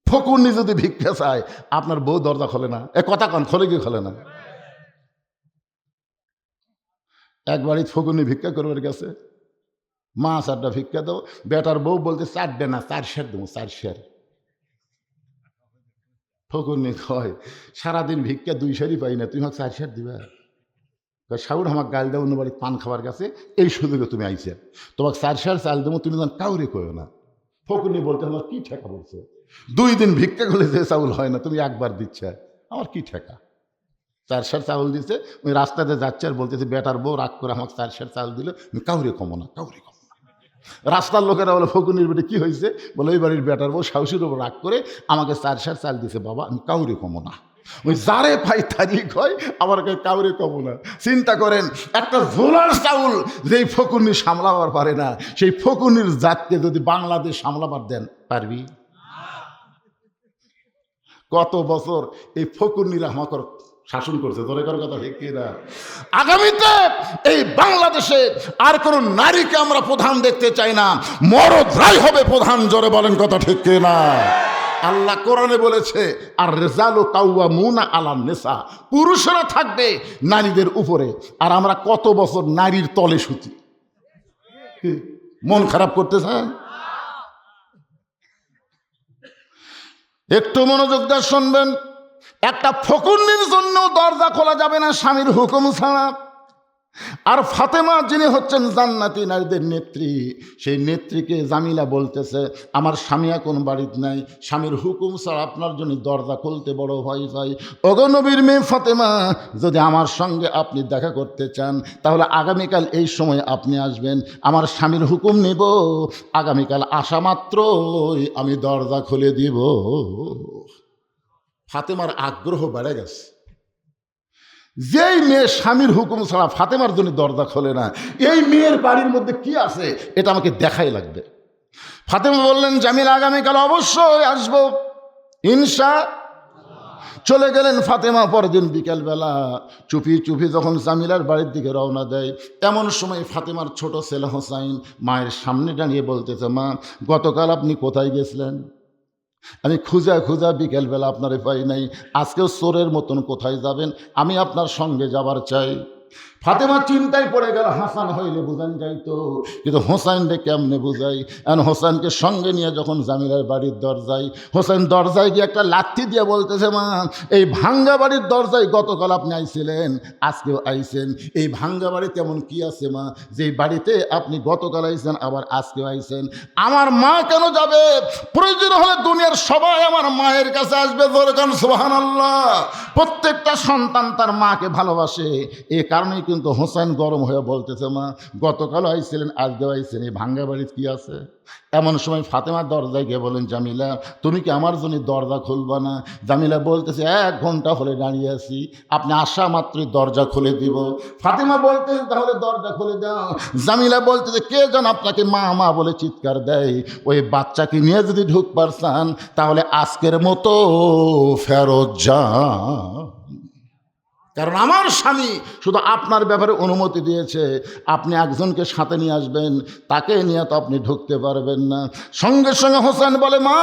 ফকুন্নি যদি ভিক্ষা চায়, আপনার বউ দরজা খোলে না? এ কথা কন, খোলে কি খোলে না? এক বাড়িতে ফকুন্নি ভিক্ষা করবার গেছে, মা চারটা ভিক্ষা দাও, বেটার বউ বলতে চারটে না 4 সের দেবো, 4 সের। ফকুন্নি কয়, সারাদিন ভিক্ষা 2 সেরই পাই না, তুমি আমাকে 4 সের দিবা? সাউর আমার গাল দেবো, অন্য বাড়ির পান খাবার গেছে, এই সুযোগে তুমি আইছে, তোমাকে 4 সের চাল দেবো, তুমি যেন কাউরে কয়ো না। ফকুন্নি বলতে আমার কি ঠেকা বলছে, 2 দিন ভিক্ষা করলে যে চাউল হয় না, তুমি একবার দিচ্ছে, আমার কি ঠেকা? 4 সের চাউল দিচ্ছে, ওই রাস্তাতে যাচ্ছে আর বলতেছে, বেটার বউ রাগ করে আমাকে 4 সের চাল দিল, আমি কাউরে কমো না, কাউরে কমো না। রাস্তার লোকেরা বলে, ফকুনির বেটে কি হয়েছে? বলে ওই বাড়ির বেটার বউ শাশুড়ির উপর রাগ করে আমাকে 4 সের চাল দিছে, বাবা আমি কাউরে কমো না। ওই যারে পাই তারই কয়, আমার কাউরে কমো না। চিন্তা করেন, একটা ঝোলার চাউল যেই ফকুনি সামলাবার পারে না, সেই ফকুনির জাতকে যদি বাংলাদেশ সামলাবার দেন, পারবি? কত বছর এই ফকুন্নিরা আমাকে শাসন করছে, ধরে করার কথা ঠিক না? আগামীতে এই বাংলাদেশে আর কোনো নারীকে আমরা প্রধান দেখতে চাই না, মরদরাই হবে প্রধান। জোরে বলেন কথা ঠিক না? আল্লাহ কোরআনে বলেছে, আর রেজালু কাওয়ামুনা আলান নিসা, পুরুষরা থাকবে নারীদের উপরে। আর আমরা কত বছর নারীর তলে শুতি, মন খারাপ করতেছে। একটু মনোযোগ দিয়ে শুনবেন, একটা ফকুন্নির জন্য দরজা খোলা যাবে না স্বামীর হুকুম ছাড়া। আর ফাতেমা যিনি হচ্ছেন জান্নাতি নারীদের নেত্রী, সেই নেত্রীকে জামিলা বলতেছে, আমার স্বামী এখন বাড়িতে নাই, স্বামীর হুকুম ছাড়া আপনার জন্য দরজা খুলতে বড় ভয় পাই। ওগো নবীর মেয়ে ফাতেমা, যদি আমার সঙ্গে আপনি দেখা করতে চান, তাহলে আগামীকাল এই সময় আপনি আসবেন, আমার স্বামীর হুকুম নেব, আগামীকাল আসা মাত্রই আমি দরজা খুলে দিব। ফাতেমার আগ্রহ বেড়ে গেছে। যেই মেয়ে স্বামীর হুকুম ছাড়া ফাতেমার জন্য দরজা খোলে না, এই মেয়ের বাড়ির মধ্যে কি আছে এটা আমাকে দেখাই লাগবে। ফাতেমা বললেন, জামিল আগামীকাল অবশ্যই আসবো, ইনশা। চলে গেলেন ফাতেমা। পরদিন বিকেলবেলা চুপি চুপি যখন জামিলার বাড়ির দিকে রওনা দেয়, এমন সময় ফাতেমার ছোট ছেলে হোসাইন মায়ের সামনে দাঁড়িয়ে বলতেছে, মা গতকাল আপনি কোথায় গেছিলেন? আমি খুঁজা খুঁজা বিকেলবেলা আপনারে পাই নাই, আজকেও চোরের মতন কোথায় যাবেন? আমি আপনার সঙ্গে যাবার চাই। ফাতেমা চিন্তায় পড়ে গেল, হাসান হইলে বুঝান যাইতো, কিন্তু হোসাইনকে কেমনে বুঝাই? এখন হোসাইনকে সঙ্গে নিয়ে যখন জামিলার বাড়ির দরজায়, হোসাইন দরজায় গিয়ে একটা লাথি দিয়ে বলতেছে, মা এই ভাঙ্গা বাড়ির দরজায় গতকাল আপনি আইছিলেন, আজকেও আইছেন, এই ভাঙ্গা বাড়ি তেমন কি আছে মা, যেই বাড়িতে আপনি গতকাল আইছেন আবার আজকেও আইছেন? আমার মা কেন যাবে? প্রয়োজন হলে দুনিয়ার সবাই আমার মায়ের কাছে আসবে। বলবেন সুবহানাল্লাহ। প্রত্যেকটা সন্তান তার মাকে ভালোবাসে, এ কারণেই কিন্তু হোসেন গরম হয়ে বলতেছে, মা গতকালও আইছিলেন, আজকেও আইছেন, এই ভাঙ্গা বাড়ির কি আছে? এমন সময় ফাতেমার দরজায় গিয়ে বলেন, জামিলা তুমি কি আমার জন্য দরজা খুলবা না? জামিলা বলতেছে, 1 ঘন্টা হলে দাঁড়িয়ে আছি, আপনি আসা মাত্রই দরজা খুলে দিব। ফাতেমা বলতেছে, তাহলে দরজা খুলে দাও। জামিলা বলতেছে, কে যেন আপনাকে মা মা বলে চিৎকার দেয়, ওই বাচ্চাকে নিয়ে যদি ঢুকবার চান তাহলে আজকের মতো ফেরত যান, কারণ আমার স্বামী শুধু আপনার ব্যাপারে অনুমতি দিয়েছে, আপনি একজনকে সাথে নিয়ে আসবেন, তাকে নিয়ে তো আপনি ঢুকতে পারবেন না। সঙ্গে সঙ্গে হোসেন বলে, মা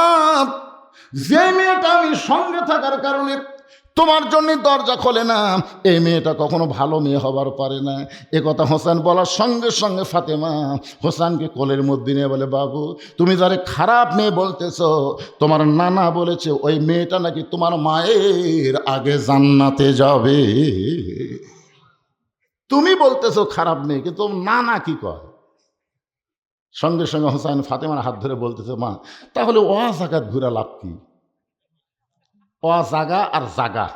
যে মেয়েটা আমি সঙ্গে থাকার কারণে তোমার জন্য দরজা খোলে না, এই মেয়েটা কখনো ভালো মেয়ে হবার পারে না। এ কথা হোসেন বলার সঙ্গে সঙ্গে ফাতেমা হোসেনকে কোলের মধ্যে নিয়ে বলে, বাবু তুমি যারে খারাপ মেয়ে বলতেছ, তোমার নানা বলেছে ওই মেয়েটা নাকি তোমার মায়ের আগে জান্নাতে যাবে। তুমি বলতেছো খারাপ মেয়ে, কিন্তু নানা কি কয়? সঙ্গে সঙ্গে হোসেন ফাতেমার হাত ধরে বলতেছে, মা তাহলে জাগাত ঘুরা লাভ কি? জাগা আর জাগা।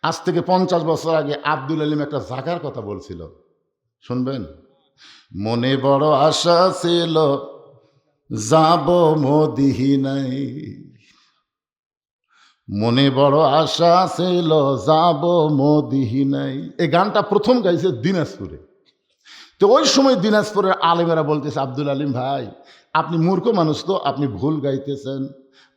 আজ থেকে 50 বছর আগে আব্দুল আলিম একটা জাগার কথা বলছিল, শুনবেন? মনে বড় আশা ছিল যাব মদিনায়, মনে বড় আশা ছিল যাব মদিনায়। এই গানটা প্রথম গাইছে দিনাজপুরে। তো ওই সময় দিনাজপুরের আলেমেরা বলতেছে, আব্দুল আলিম ভাই আপনি মূর্খ মানুষ, তো আপনি ভুল গাইতেছেন।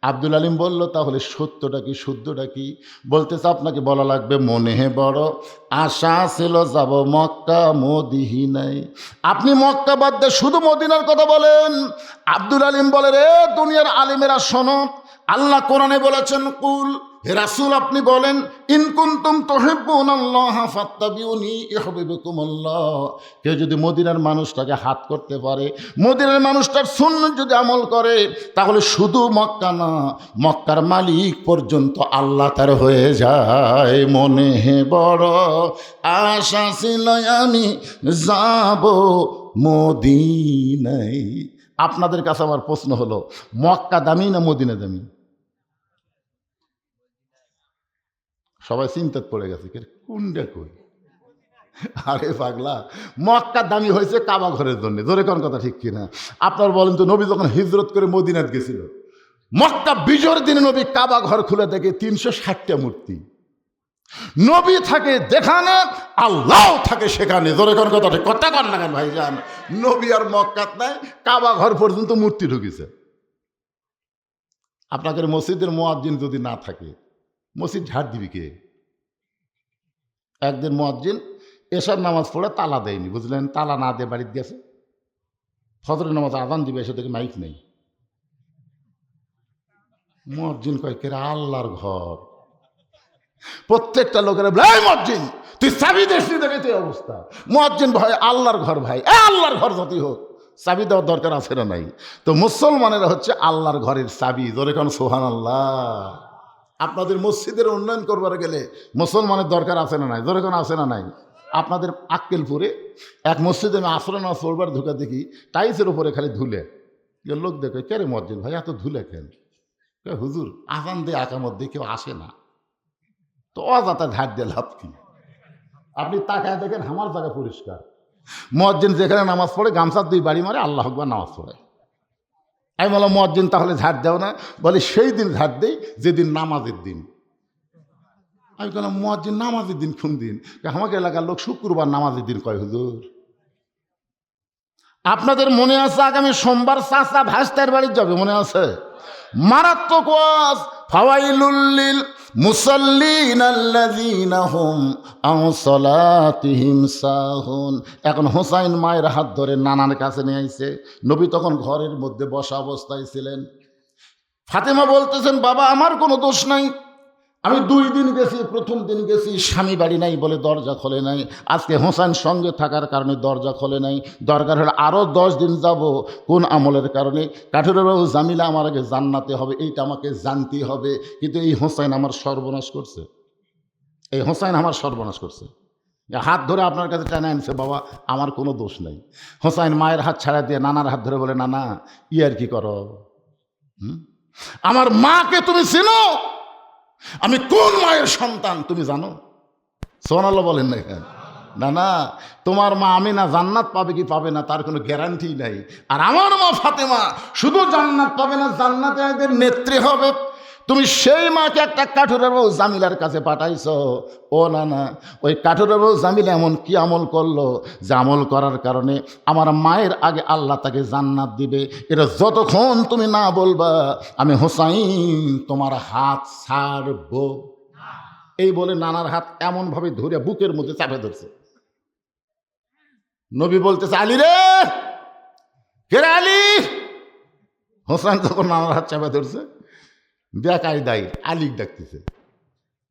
আব্দুল আলিম বলল, তাহলে সত্যটা কি শুদ্ধটা কি? বলতেছে, আপনাকে বলা লাগবে মনে বড় আশা ছিল যাব মক্কা মদিনায়। আপনি মক্কা বাদ দিয়ে শুধু মদিনার কথা বলেন। আব্দুল আলিম বলে, রে দুনিয়ার আলিমেরা শোনো, আল্লাহ কোরআনে বলেছেন, কুল হে রাসূল আপনি বলেন, ইন কুনতুম তুহিব্বুনাল্লাহ ফাত্তাবিউনি ইউহিব্বুকুমুল্লাহ। কেউ যদি মদিনার মানুষটাকে হাত করতে পারে, মদিনার মানুষটার সুন্নাত যদি আমল করে, তাহলে শুধু মক্কা না, মক্কার মালিক পর্যন্ত আল্লাহ তার হয়ে যায়। মনে বড় আশা ছিল আমি যাব মদিনায়। আপনাদের কাছে আমার প্রশ্ন হলো, মক্কা দামি না মদিনা দামি? সবাই চিন্তাত পড়ে গেছে, কোনটা কই? আরে পাগলা, মক্কা দামি হয়েছে কাবা ঘরের জন্য। জোরে কোন কথা ঠিক কিনা? আপনার বলেন তো, নবী যখন হিজরত করে মদিনাত গেছিল, মক্কা বিজয়ের দিনে নবী কাবা ঘর খুলে দেখে 360টা মূর্তি। নবী থাকে যেখানে, আল্লাহ থাকে সেখানে। জোরে কোন কথা ঠিক কথা কর না কেন ভাই জান? নবী আর মক্কাত নাই, কাবা ঘর পর্যন্ত মূর্তি ঢুকেছে। আপনাদের মসজিদের মুয়াজ্জিন যদি না থাকে, মসজিদ ঝাড় দিবি কে? একদিন মুয়াজ্জিন এশার নামাজ পড়ে তালা দেয়নি, বুঝলেন? তালা না দিয়ে বাড়িতে গেছে, ফজরের নামাজ আজান দিবে, এসে থেকে মাইক নেই। মুয়াজ্জিন কয়, কে আল্লাহর ঘর। প্রত্যেকটা লোকের বলে, মুয়াজ্জিন তুই চাবি দেশনি, দেখে তুই অবস্থা। মুয়াজ্জিন ভয়, আল্লাহর ঘর ভাই, আল্লাহর ঘর যতই হোক চাবি দেওয়ার দরকার আছে না নাই? তো মুসলমানেরা হচ্ছে আল্লাহর ঘরের চাবি। ধরে কোন সুবহানাল্লাহ। আপনাদের মসজিদের উন্নয়ন করবার গেলে মুসলমানের দরকার আছে না নাই? ধরে কোন আছে না নাই? আপনাদের আক্কেলপুরে এক মসজিদে আমি আসর নামাজ পড়বার ঢুকা দেখি, টাইলসের উপরে খালি ধুলে। লোক দেখে, কে রে মুয়াজ্জিন ভাই এত ধুলে কেন? হুজুর আজান দিয়ে আকামত দিয়ে কেউ আসে না, তো অযথা ঝাড় দিয়ে লাভ কি? আপনি তাকায় দেখেন আমার জায়গা পরিষ্কার। মুয়াজ্জিন যেখানে নামাজ পড়ে গামছার 2 বাড়ি মারে, আল্লাহু আকবার নামাজ পড়ে। আমি বললাম, মুয়াজ্জিন তাহলে ঝাড় দাও না? বলে, সেই দিন ঝাড় দেই যেদিন নামাজের দিন। আমি বললাম, মুয়াজ্জিন নামাজের দিন কোন দিন? আমাকে এলাকার লোক শুক্রবার নামাজের দিন কয়। হুজুর আপনাদের মনে আছে আগামী সোমবার চাচা ভাস্তার বাড়ি যাবে, মনে আছে? মারাত্মক ওয়াজ, ফাওয়াইলুল লিল মুসাল্লিন আল্লাযীনা হুম আন সালাতিহিম সাহুন। এখন হোসাইন মায়ের হাত ধরে নানার কাছে নিয়ে আইছে। নবী তখন ঘরের মধ্যে বসা অবস্থায় ছিলেন। ফাতেমা বলতেছেন, বাবা আমার কোনো দোষ নাই, আমি 2 দিন গেছি, প্রথম দিন গেছি স্বামী বাড়ি নাই বলে দরজা খোলে নাই, আজকে হোসেন সঙ্গে থাকার কারণে দরজা খোলে নাই, দরকার হলে আরও 10 দিন যাব। কোন আমলের কারণে? কাঠুরের বাবু জামিলা আমার আগে জান্নাতে হবে, এইটা আমাকে জানতে হবে। কিন্তু এই হোসেন আমার সর্বনাশ করছে, এই হোসেন আমার সর্বনাশ করছে। হাত ধরে আপনার কাছে টানে আনছে, বাবা আমার কোনো দোষ নেই। হোসেন মায়ের হাত ছাড়া দিয়ে নানার হাত ধরে বলে, নানা আর কি করো? আমার মাকে তুমি চিনো? আমি কোন মায়ের সন্তান তুমি জানো? সুবহানাল্লাহ বলেন না কেন? না না, তোমার মা আমিনা জান্নাত পাবে কি পাবে না তার কোনো গ্যারান্টি নাই। আর আমার মা ফাতেমা শুধু জান্নাত পাবে না, জান্নাতে এদের নেত্রী হবে। তুমি সেই মাকে একটা কাঠুরের বউ জামিলার কাছে পাঠাইছো। ও না না, ওই কাঠুরের বউ জামিলা এমন কি আমল করলো যে আমল করার কারণে আমার মায়ের আগে আল্লাহ তাকে জান্নাত দিবে। এটা যতক্ষণ তুমি না বলবা, আমি হোসাইন তোমার হাত ছাড়বো। এই বলে নানার হাত এমনভাবে ধরে বুকের মধ্যে চাপে ধরছে। নবী বলতেছে, আলী রে, কে রে আলী? হোসাইন যখন নানার হাত চাপে ধরছে, বেকায়দায় আলী ডাকতেছে।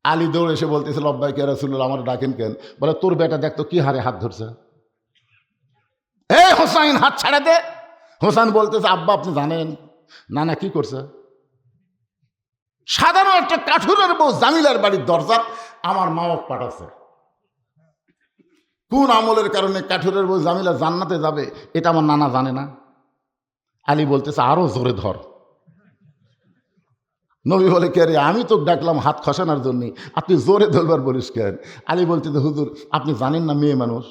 আলী দৌড়ে এসে বলতেছে লব্বাইক ইয়া রাসূলুল্লাহ, আমার ডাকেন কেন? বলে তোর বেটা দেখ তো কি হারে হাত ধরছে। হোসাইন হাত ছাড়া দে। হোসেন বলতেছে আব্বা আপনি জানেন না না কি করছে? সাধারণ একটা কাঠুরের বউ জামিলার বাড়ির দরজা আমার মাও পাঠাচ্ছে। কোন আমলের কারণে কাঠুরের বউ জামিলা জান্নাতে যাবে এটা আমার নানা জানে না? আলী বলতেছে আরো জোরে ধর। নবী বলে কে রে, আমি তো ডাকলাম হাত খসানোর জন্য, আপনি জোরে ধরবার বলিস কেন? আলী বলতেছে হুজুর আপনি জানেন না মেয়ে মানুষ,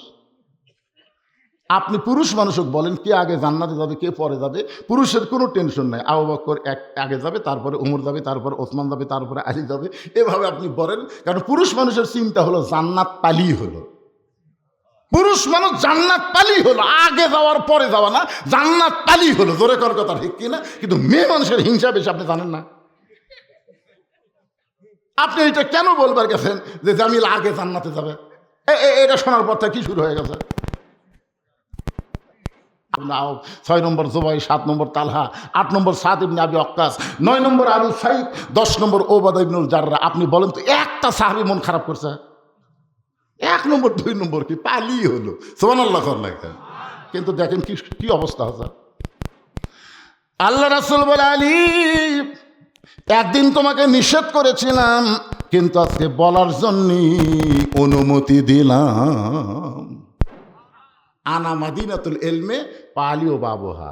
আপনি পুরুষ মানুষক বলেন কে আগে জান্নাতে যাবে কে পরে যাবে, পুরুষের কোনো টেনশন নাই। আবু বকর আগে যাবে, তারপরে উমর যাবে, তারপরে ওসমান যাবে, তারপরে আলী যাবে, এভাবে আপনি বলেন। কারণ পুরুষ মানুষের চিন্তা হলো জান্নাত পালি হলো, পুরুষ মানুষ জান্নাত পালি হলো, আগে যাওয়ার পরে যাওয়া না, জান্নাত পালি হলো। জোরে কর কথা ঠিক কিনা? কিন্তু মেয়ে মানুষের হিংসা বেশি, আপনি জানেন না? আপনি এটা কেন বলবার গেছেন যে জামিল আগে জান্নাতে যাবে? এটা শোনার পর থেকে কি শুরু হয়ে গেছে? 6 নম্বর জুবাই, 7 নম্বর তালহা, 8 নম্বর সাদ ইবনে আবি ওয়াক্কাস, 9 নম্বর আবু সাইদ, 10 নম্বর ওবাদা ইবনুল জাররা। আপনি বলেন তো একটা সাহাবী মন খারাপ করছে? 1 নম্বর 2 নম্বর কি পালি হলো? সুবহানাল্লাহ করলেন। কিন্তু দেখেন কি কি অবস্থা হচ্ছে। আল্লাহ রাসূল বলে আলী একদিন তোমাকে নিষেধ করেছিলাম কিন্তু আজকে বলার জন্য অনুমতি দিলাম। আনা মাদিনাতুল ইলমে পালি ও বাবুহা।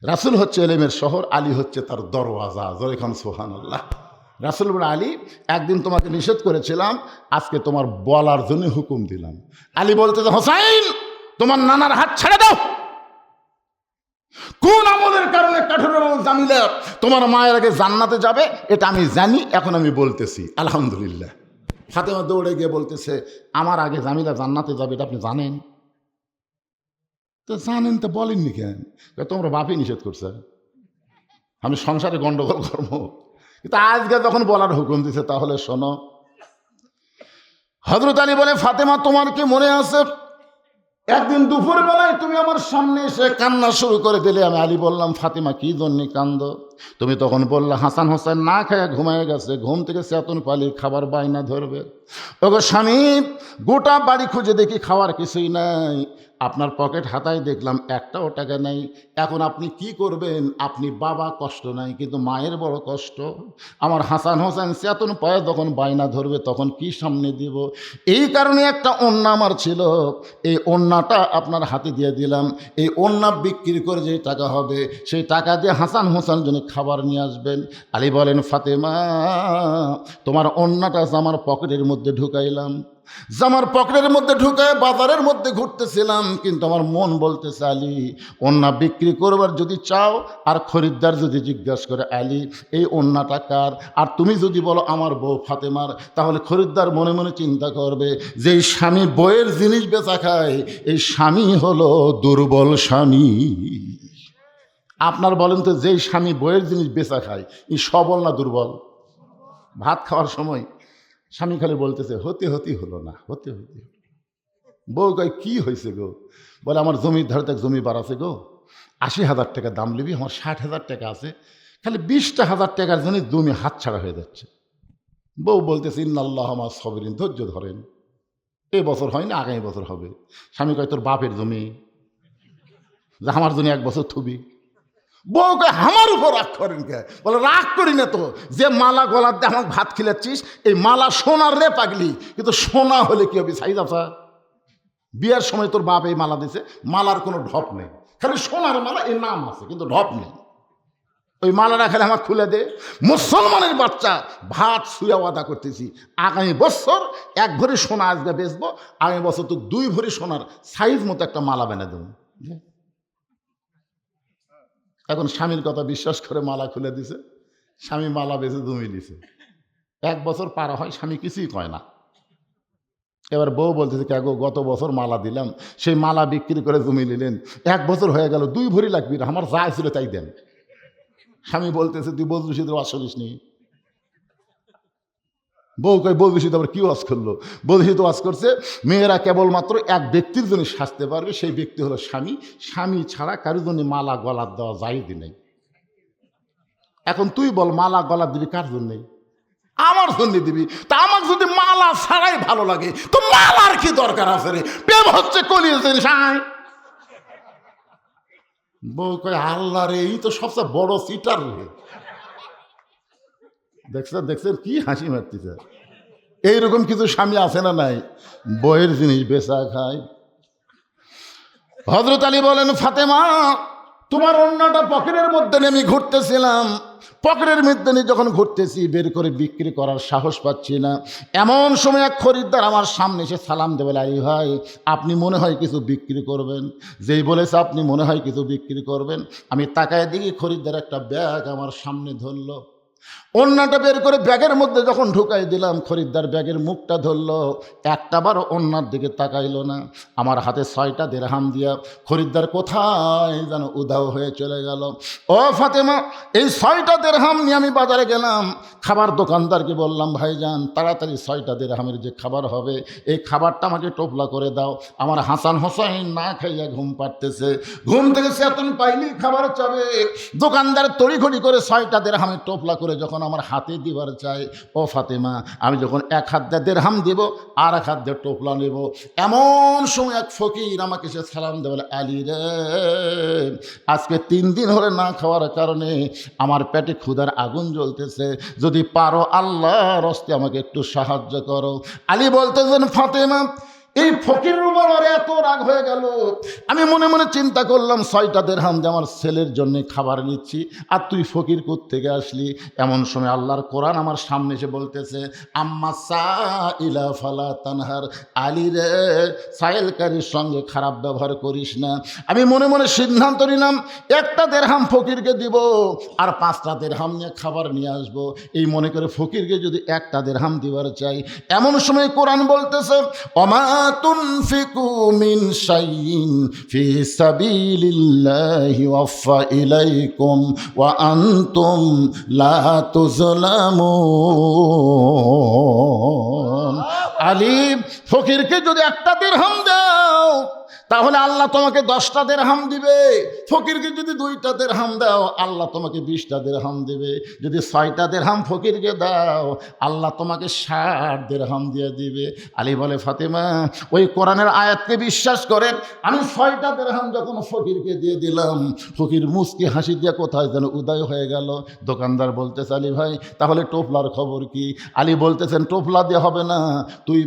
রাসূল হচ্ছে ইলমের শহর, আলী হচ্ছে তার দরওয়াজা। জোরে খান সুবহানাল্লাহ। রাসূল বলে আলী একদিন তোমাকে নিষেধ করেছিলাম, আজকে তোমার বলার জন্য হুকুম দিলাম। আলী বলতে হোসাইন তোমার নানার হাত ছেড়ে দাও। কোন আমলের কারণে কাঠুরের বউ জামিলা তোমার মায়ের আগে জান্নাতে যাবে এটা আমি জানি, এখন আমি বলতেছি আলহামদুলিল্লাহ। ফাতেমা দৌড়ে গিয়ে বলতেছে আমার আগে জামিলা জান্নাতে যাবে, এটা আপনি জানেন? তো জানেন তো বলেননি কেন? তোমরা বাপই নিষেধ করছে, আমি সংসারে গন্ডগোল করবো। কিন্তু আজকে যখন বলার হুকুম দিছে তাহলে শোনো। হযরত আলী বলে ফাতেমা তোমার কি মনে আছে একদিন দুপুর বেলায় তুমি আমার সামনে এসে কান্না শুরু করে দিলে? আমি আলী বললাম ফাতেমা কি জন্য কান্দো? তুমি তখন বললা হাসান হোসেন না খায় ঘুমায় গেছে, ঘুম থেকে চেতন পালি খাবার বায়না ধরবে। ওগো স্বামী গোটা বাড়ি খুঁজে দেখি খাওয়ার কিছুই নাই, আপনার পকেট হাতায় দেখলাম একটাও টাকা নাই। এখন আপনি কি করবেন? আপনি বাবা কষ্ট নাই কিন্তু মায়ের বড় কষ্ট। আমার হাসান হোসেন চেতন পায়ে যখন বায়না ধরবে তখন কি সামনে দিব? এই কারণে একটা ওন্না আমার ছিল, এই ওন্নাটা আপনার হাতে দিয়ে দিলাম। এই ওন্না বিক্রি করে যে টাকা হবে সেই টাকা দিয়ে হাসান হোসেন জন্য খাবার নিয়ে আসবেন। আলী বলেন ফাতেমা তোমার ওন্নাটা আমার পকেটের মধ্যে ঢুকাইলাম, জামার পকেটের মধ্যে ঢুকায় বাজারের মধ্যে ঘুরতেছিলাম, কিন্তু আমার মন বলতেছে আলী ওন্না বিক্রি করবার যদি চাও, আর খরিদ্দার যদি জিজ্ঞাসা করে আলী এই ওন্নাটা কার, আর তুমি যদি বলো আমার বউ ফাতেমার, তাহলে খরিদ্দার মনে মনে চিন্তা করবে যে এই স্বামী বইয়ের জিনিস বেচা খায়, এই স্বামী হলো দুর্বল স্বামী। আপনার বলেন তো যেই স্বামী বইয়ের জিনিস বেচা খায় এই সবল না দুর্বল? ভাত খাওয়ার সময় স্বামী খালি বলতেছে হতে হতেই হলো না, হতে হতে। বউ কয় কি হয়েছে গো? বলে আমার জমির ধারে এক জমি বার আছে গো, 80,000 টাকা দাম নিবি, আমার 60,000 টাকা আছে, খালি 20,000 টাকার জন্য জমি হাত ছাড়া হয়ে যাচ্ছে। বউ বলতেছে ইন্নাল্লাহ মা সাবিরিন, ধৈর্য ধরেন, এই বছর হয় না আগামী বছর হবে। স্বামী কয় তোর বাপের জমি, যে আমার জন্য 1 বছর থুবি। বউ কয় আমার উপর রাগ করেন কে? বলে রাগ করি না তো, যে মালা গলার দিয়ে আমাকে ভাত খিলাচ্ছিস এই মালা সোনার রে পাগলি, কিন্তু সোনা হলে কি হবে সাইজ আসা? বিয়ার সময় তোর বাপ এই মালা দিছে, মালার কোনো ঢপ নেই, খালি সোনার মালা, এই নাম আছে কিন্তু ঢপ নেই। ওই মালাটা খেলে আমার খুলে দে। মুসলমানের বাচ্চা ভাত শুয়ে ওয়াদা করতেছি আগামী বছর 1 ভরি সোনা আজকে বেচবো, আগামী বছর তো 2 ভরি সোনার সাইজ মতো একটা মালা বেনে দেবো। এখন স্বামীর কথা বিশ্বাস করে মালা খুলে দিছে, স্বামী মালা বেঁচে জমি দিছে। 1 বছর পার হয় স্বামী কিছুই কয় না। এবার বউ বলতেছে কে গো গত বছর মালা দিলাম, সেই মালা বিক্রি করে জমি নিলেন, 1 বছর হয়ে গেল 2 ভরি লাগবি না, আমার যা ছিল তাই দেন। স্বামী বলতেছে তুই বজরুশিদের ওয়াজ শুনিস নি? বউ কয় বজরুশিদ আবার কি ওয়াজ করলো? বজরুশিদ ওয়াজ করছে মেয়েরা কেবলমাত্র এক ব্যক্তির জন্য সাজতে পারবে, সেই ব্যক্তি হলো স্বামী, স্বামী ছাড়া কারোর জন্য মালা গলার দেওয়া যায়ই নেই। এখন তুই বল মালা গলার দিবি কার জন্যে? আমার জন্য দিবি। তা আমার যদি মালা ছাড়াই ভালো লাগে তো মালার কি দরকার আছে রে? প্রেম হচ্ছে কলিয়েছেন সাই। বউ কয় আল্লাহ রে, এই তো সবচেয়ে বড় সিটার রে। দেখছেন কি হাসি মারতেছে। এইরকম কিছু স্বামী আছে না নাই? বইয়ের জিনিস বেচা খায়। হযরত আলী বলেন, ফাতেমা তোমার অন্যটা পকেটের মধ্যে নিয়ে আমি ঘুরতেছিলাম, পকেটের মধ্যে নিয়ে যখন ঘুরতেছি বের করে বিক্রি করার সাহস পাচ্ছি না। এমন সময় এক খরিদ্দার আমার সামনে এসে সালাম দেবে, আলী ভাই আপনি মনে হয় কিছু বিক্রি করবেন। যেই বলেছে আপনি মনে হয় কিছু বিক্রি করবেন, আমি তাকায় দেখি খরিদ্দার একটা ব্যাগ আমার সামনে ধরলো। অন্যটা বের করে ব্যাগের মধ্যে যখন ঢুকাই দিলাম, খরিদ্দার ব্যাগের মুখটা ধরলো, একটাবারও অন্যার দিকে তাকাইলো না। আমার হাতে 6টা দিরহাম দিয়া খরিদ্দার কোথায় যেন উধাও হয়ে চলে গেল। ও ফাতেমা, এই 6টা দিরহাম নিয়ে আমি বাজারে গেলাম, খাবার দোকানদারকে বললাম, ভাইজান তাড়াতাড়ি 6টা দিরহামের যে খাবার হবে এই খাবারটা আমাকে টোপলা করে দাও। আমার হাসান হোসাইন না খাইয়া ঘুম পাড়তেছে, ঘুম থেকে চেতন পাইনি খাবার চাবে। দোকানদার তড়িঘড়ি করে 6টা দিরহামের টোপলা করে যখন আমার হাতে দিবার চাই, ও ফাতেমা আমি যখন এক হাত দিয়ে দিরহাম দিব আর এক হাত দিয়ে টোপলা নেব, এমন সময় এক ফকির আমাকে সে সালাম দেবে, বলে আলী রে আজকে 3 দিন হলে না খাওয়ার কারণে আমার পেটে ক্ষুধার আগুন জ্বলতেছে, যদি পারো আল্লাহর হস্তে আমাকে একটু সাহায্য করো। আলী বলতেছেন, ফাতেমা এই ফকিরের উপর আমার এত রাগ হয়ে গেল, আমি মনে মনে চিন্তা করলাম 6টা দিরহাম দিয়ে আমার ছেলের জন্য খাবার নিচ্ছি, আর তুই ফকির কোত্থেকে আসলি। এমন সময় আল্লাহর কোরআন আমার সামনে এসে বলতেছে, আম্মা সাইলা ফালা তানহার, আলী রে সাইলকারীর সঙ্গে খারাপ ব্যবহার করিস না। আমি মনে মনে সিদ্ধান্ত নিলাম একটা দিরহাম ফকিরকে দিব আর 5টা দিরহাম নিয়ে খাবার নিয়ে আসবো। এই মনে করে ফকিরকে যদি একটা দিরহাম দিবার চাই, এমন সময় কোরআন বলতেছে, ওমা তুনফিকু মিন শাইইন ফি সাবিলিল্লাহি ওয়াফা ইলাইকুম ওয়া আনতুম লা তুজলামুন। আলী ফকিরকে যদি একটা দিরহাম দাও তাহলে আল্লাহ তোমাকে 10টা দিরহাম দিবে, ফকিরকে যদি 2টা দিরহাম দাও আল্লাহ তোমাকে 20টা দিরহাম দিবে, যদি 6টা দিরহাম ফকিরকে দাও আল্লাহ তোমাকে 60 দিরহাম দিয়ে দিবে। আলী বলে, ফাতেমা ওই কোরআনের আয়াতকে বিশ্বাস করে আমি 6টা দিরহাম যখন ফকিরকে দিয়ে দিলাম, ফকির মুচকি হাসি দিয়ে কোথায় যেন উদয় হয়ে গেল। দোকানদার বলতেছে, আলী ভাই তাহলে টোপলার খবর কি? আলী বলতেছেন, টোপলা দিয়ে হবে না, তুই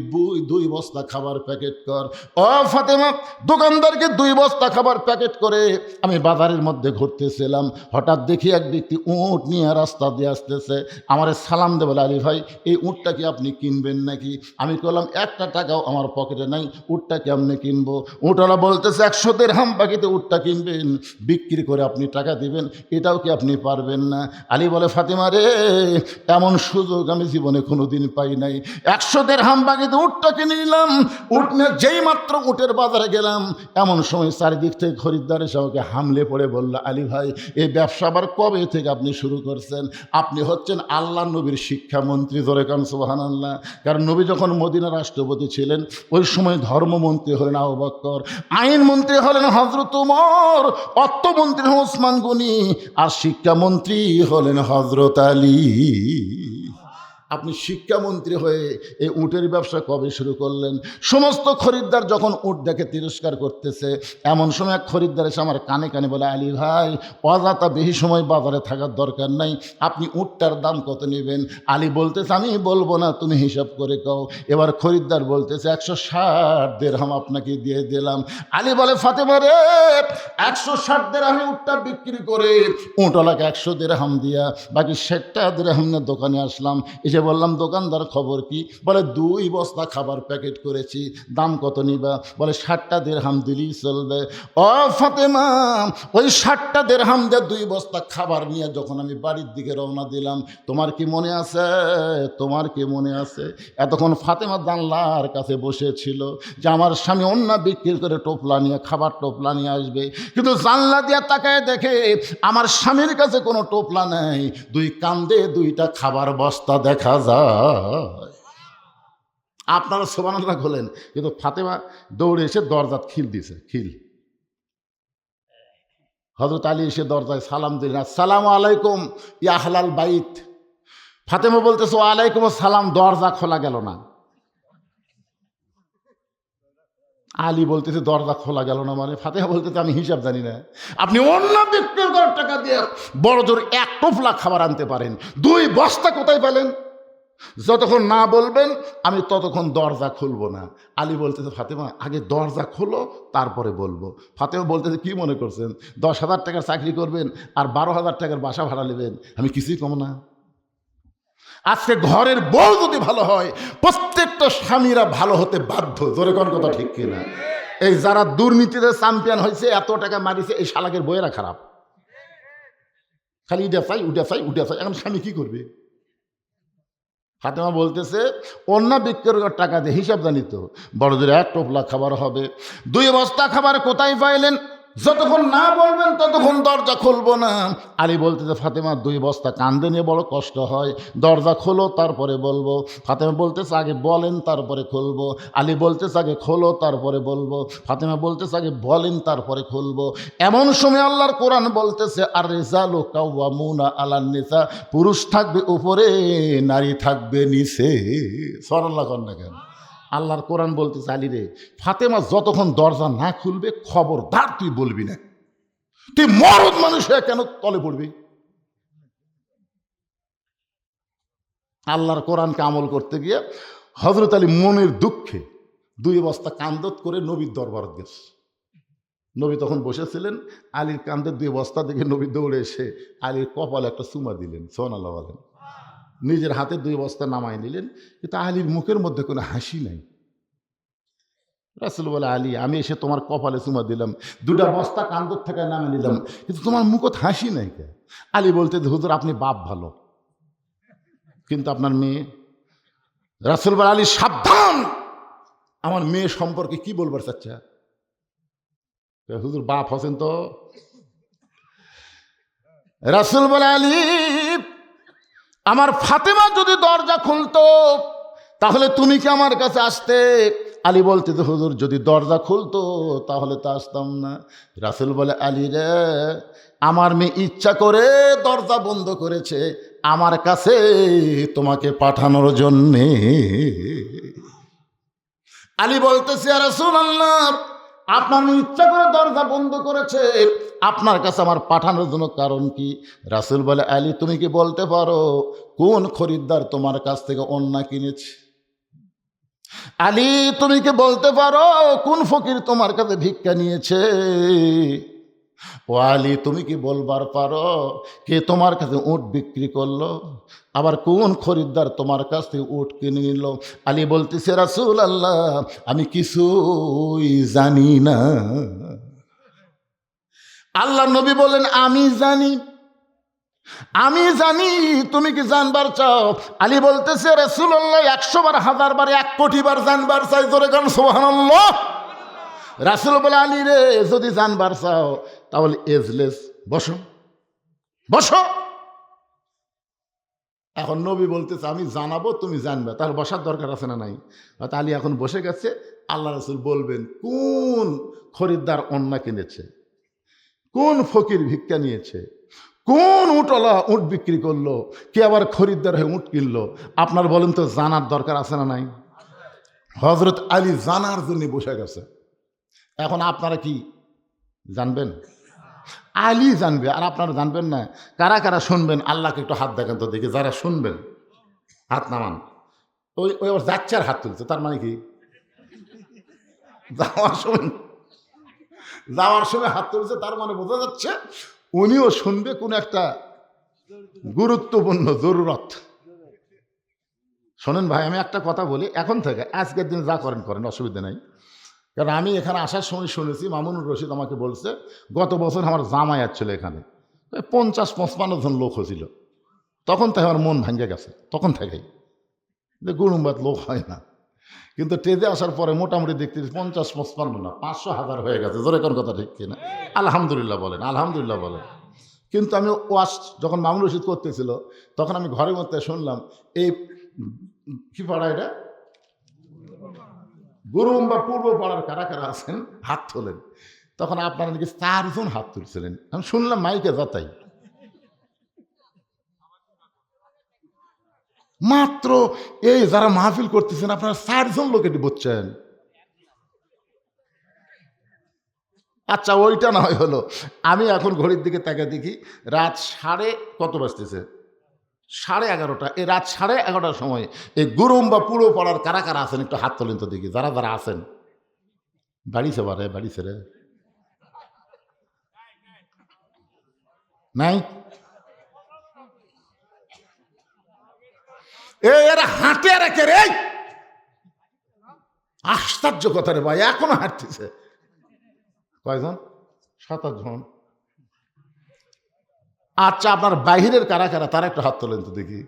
2 বস্তা খাবার প্যাকেট কর। ও ফাতেমা দোকানদারকে 2 বস্তা খাবার প্যাকেট করে আমি বাজারের মধ্যে ঘুরতেছিলাম, হঠাৎ দেখি এক ব্যক্তি উঁট নিয়ে রাস্তা দিয়ে আসতেছে, আমারে সালাম দেবে, আলী ভাই এই উঁটটা কি আপনি কিনবেন নাকি? আমি বললাম 1টা টাকাও আমার পকেটে নাই, উঁটটা কেমনে কিনবো? উঁটওয়ালা বলতেছে 100 দিরহাম বাকিতে উঁটটা কিনবেন, বিক্রি করে আপনি টাকা দিবেন, এটাও কি আপনি পারবেন না? আলী বলে, ফাতেমা রে এমন সুযোগ আমি জীবনে কোনোদিন পাই নাই, 100 দিরহাম বাকিতে উঁটটা কিনে নিলাম। উঁট নিয়ে যেই মাত্র উঁটের বাজারে গেলাম, এমন সময় চারিদিক থেকে খরিদ্দার এসে আমাকে হামলে পড়ে বলল, আলী ভাই এই ব্যবসা আবার কবে থেকে আপনি শুরু করছেন? আপনি হচ্ছেন আল্লাহ নবীর শিক্ষামন্ত্রী, ধরে কান সুবহানাল্লাহ। কারণ নবী যখন মদিনা রাষ্ট্রপতি ছিলেন ওই সময় ধর্মমন্ত্রী হলেন আবু বকর, আইনমন্ত্রী হলেন হযরত ওমর, অর্থমন্ত্রী হলেন ওসমান গনি, আর শিক্ষামন্ত্রী হলেন হযরত আলী। আপনি শিক্ষামন্ত্রী হয়ে এই উটের ব্যবসা কবে শুরু করলেন? সমস্ত খরিদ্দার যখন উট দেখে তিরস্কার করতেছে, এমন সময় এক খরিদ্দার এসে আমার কানে কানে বলে, আলী ভাই অযথা বেশি সময় বাজারে থাকার দরকার নাই, আপনি উটটার দাম কত নেবেন? আলী বলতেছে, আমি বলবো না, তুমি হিসাব করে কও। এবার খরিদ্দার বলতেছে, 160 দিরহাম আপনাকে দিয়ে দিলাম। আলী বলে, ফাতেমা রে 160 দিরহামে উটটা বিক্রি করে উটওয়ালাকে 100 দিরহাম দিয়া বাকি 60টা দিরহাম নিয়ে দোকানে আসলাম, এসে বললাম, দোকানদার খবর কি? বলে 2 বস্তা খাবার প্যাকেট করেছি, দাম কত নিবা? বলে 60টা দিরহাম দিলেই চলবে। ও ফাতেমা ওই 60টা দিরহাম দিয়ে 2 বস্তা খাবার নিয়ে যখন আমি বাড়ির দিকে রওনা দিলাম, তোমার কি মনে আছে? তোমার কি মনে আছে? এতক্ষণ ফাতেমা জানলার কাছে বসেছিল যে আমার স্বামী অন্য বিক্রি করে টোপলা নিয়ে খাবার টোপলা নিয়ে আসবে, কিন্তু জানলা দিয়ে তাকায় দেখে আমার স্বামীর কাছে কোনো টোপলা নেই, 2 কান্দে 2টা খাবার বস্তা দেখা যায়। আপনারা সুবহানাল্লাহ বলেন, কিন্তু ফাতেমা দৌড়ে এসে দরজা খিল দিছে, খিল। হযরত আলী এসে দরজায় সালাম দিলেন, আসসালামু আলাইকুম ইয়া আহলাল বাইত। ফাতেমা বলতেছে ওয়ালাইকুম আসসালাম, দরজা খোলা গেল না। আলী বলতেছে দরজা খোলা গেল না মানে? ফাতেমা বলতেছে আমি হিসাব জানি না। আপনি অন্য ব্যক্তির টাকা দিয়ে বড় জোর 1 টোপলা খাবার আনতে পারেন, 2 বস্তা কোথায় পেলেন? যতক্ষণ না বলবেন আমি ততক্ষণ দরজা খুলবো না। আলী বলতেছে ফাতেমা আগে দরজা খোলো তারপরে বলবো। ফাতেমা বলতেছে কি মনে করছেন 10,000 টাকার চাকরি করবেন আর 12,000 টাকার বাসা ভাড়া নেবেন, আমি কিছুই কম না? আজকে ঘরের বউ যদি ভালো হয় প্রত্যেকটা স্বামীরা ভালো হতে বাধ্য। জোরে কোন কথা ঠিক কিনা? এই যারা দুর্নীতিতে চ্যাম্পিয়ন হয়েছে, এত টাকা মারিছে, এই শালাকের বইয়েরা খারাপ, খালি উঠে চাই উঠে চাই উঠে চাই। এখন স্বামী কি করবে? ফাতেমা বলতেছে অন্য বিক্রির টাকা দিয়ে হিসাব জানি তো, বড় জোরে 1 টোপলা খাবার হবে, 2 বস্তা খাবার কোথায় পাইলেন? যতক্ষণ না বলবেন ততক্ষণ দরজা খুলবো না। আলী বলতেছে ফাতেমা 2 বস্তা কান্দে নিয়ে বড় কষ্ট হয়, দরজা খোলো তারপরে বলবো। ফাতেমা বলতেছে আগে বলেন তারপরে খুলবো। আলী বলতেছে আগে খোলো তারপরে বলবো। ফাতেমা বলতেছে আগে বলেন তারপরে খুলবো। এমন সময় আল্লাহর কোরআন বলতেছে আর রিজালু কাওয়ামুনা আলান নিসা, পুরুষ থাকবে উপরে নারী থাকবে নিচে। সুবহানাল্লাহ কন না কেন? আল্লাহর কোরআন বলতেছে আলী রে, ফাতেমা যতক্ষণ দরজা না খুলবে খবরদার তুই বলবি না। তুই মরদ মানুষ হয়ে কেন তলে পড়বি? আল্লাহর কোরআনকে আমল করতে গিয়ে হযরত আলী মনের দুঃখে 2 বস্তা কান্দত করে নবীর দরবার গেছে। নবী তখন বসেছিলেন, আলীর কান্দের 2 বস্তা দেখে নবী দৌড়ে এসে আলীর কপালে একটা চুমা দিলেন। সুবহানাল্লাহ বলেন। নিজের হাতে 2 বস্তা নামাই নিলেন, কিন্তু আলীর মুখের মধ্যে কোনো হাসি নাই। রাসূল বলে আলী আমি এসে তোমার কপালে চুমা দিলাম, 2টা বস্তা কান্দর থেকে নামে নিলাম, কিন্তু তোমার মুখত হাসি নাই কে? আলী বলতে হুজুর আপনি বাপ ভালো, কিন্তু আপনার মেয়ে। রাসূল বলে আলী সাবধান, আমার মেয়ে সম্পর্কে কি বলবার চাচ্ছা? হুজুর বাপ হচ্ছেন তো। রাসূল বলে আলী আমার ফাতেমা যদি দরজা খুলতো তাহলে তুমি কি আমার কাছে আসতে? আলী বলতে তো হুজুর যদি দরজা খুলতো তাহলে তো আসতাম না। রাসূল বলে আলী রে, আমার মেয়ে ইচ্ছা করে দরজা বন্ধ করেছে আমার কাছে তোমাকে পাঠানোর জন্যে। আলী বলতেছে ইয়া রাসূলুল্লাহ, আপনার মেয়ে ইচ্ছা করে দরজা বন্ধ করেছে, আপনার কাছে আমার পাঠানোর জন্য কারণ কি? রাসূল বলে আলী তুমি কি বলতে পারো কোন খরিদ্দার তোমার কাছ থেকে অন্না কিনেছে? আলী তুমি কি বলতে পারো কোন ফকির তোমার কাছে ভিক্ষা নিয়েছে? ও আলী তুমি কি বলবার পারো কে তোমার কাছে উট বিক্রি করলো? আবার কোন খরিদ্দার তোমার কাছ থেকে উট কিনে নিল? আলী বলতেছে রাসূলুল্লাহ আমি কিছুই জানি না। আল্লাহ নবী বলেন আমি জানি, আমি জানি, তুমি কি জানবার চাও? আলী বলতেছে রাসূলুল্লাহ 100 বার 1000 বার 1 কোটি বার জানবার চাই। জোরে গান সুবহানাল্লাহ। রাসূল বলে আলী রে যদি জানবার চাও তাহলে এজলেস বসো বসো। এখন নবী বলতেছে আমি জানাবো তুমি জানবে, তাহলে বসার দরকার আছে না নাই? আলী এখন বসে গেছে। আল্লাহ রাসূল বলবেন কোন খরিদ্দার অন্না কিনেছে, কোন ফকির ভিক্ষা নিয়েছে, কোন উটওয়ালা উট বিক্রি করলো, কে আবার খরিদ্দার হয়ে উট কিনলো। আপনার বলেন তো জানার দরকার আছে না নাই? হযরত আলী জানার জন্য বসে গেছে। এখন আপনারা কি জানবেন? আলী জানবে আর আপনারা জানবেন না। কারা কারা শুনবেন আল্লাহকে একটু হাত দেখেন তো দেখি। যারা শুনবেন হাত নামান। ওই ওই আবার যাচ্ছে আর হাত তুলছে, তার মানে কি যাওয়ার সময় হাত তুলছে, তার মানে বোঝা যাচ্ছে উনিও শুনবে কোন একটা গুরুত্বপূর্ণ জরুরত। শোনেন ভাই আমি একটা কথা বলি, এখন থেকে আজকের দিন যা করেন করেন, অসুবিধা নেই। কারণ আমি এখানে আসার সময় শুনেছি মামুনুর রশিদ আমাকে বলছে গত বছর আমার জামায়াত ছিল এখানে 50-55 জন লোক হয়েছিল। তখন থেকে আমার মন ভাঙে গেছে, তখন থেকেই যে গুরুম্বাদ লোক হয় না। কিন্তু টেজে আসার পরে মোটামুটি দেখতেছি 50-55 না 500-1000 হয়ে গেছে। জোরে কোন কথা ঠিক কিনা? আলহামদুলিল্লাহ বলেন, আলহামদুলিল্লাহ বলেন। কিন্তু আমি ওয়াজ যখন মামুন রশিদ করতেছিল তখন আমি ঘরের মধ্যে শুনলাম এই কি পাড়া এটা গুরুম বা পূর্ব পাড়ার কারা কারা আছেন হাত তোলেন। তখন আপনারা নাকি 4 জন হাত তুলছিলেন, আমি শুনলাম মাইকে যাতাই। মাত্র এই যারা মাহফিল করতেছেন আপনারা 4 জন লোক এটি বুঝছেন। আচ্ছা ওইটা না হয় হলো, আমি এখন ঘড়ির দিকে তাকে দেখি রাত সাড়ে কত বাজতেছে, 11:30। এই রাত 11:30টার সময় এই গুরুম বা পুরো পাড়ার কারা কারা আছেন একটু হাত তোলেন তো দেখি, যারা যারা আছেন। বাড়িছে বারে বাড়িছে রে, নাই? এরা হাঁটে রেখে রে, আশ্চর্য কথা রে ভাই, এখনো হাঁটতেছে। কয়জন? 7-8 জন। আচ্ছা আপনার বাহিরের কারা কারা তারা একটু হাত তোলেন তো দেখি।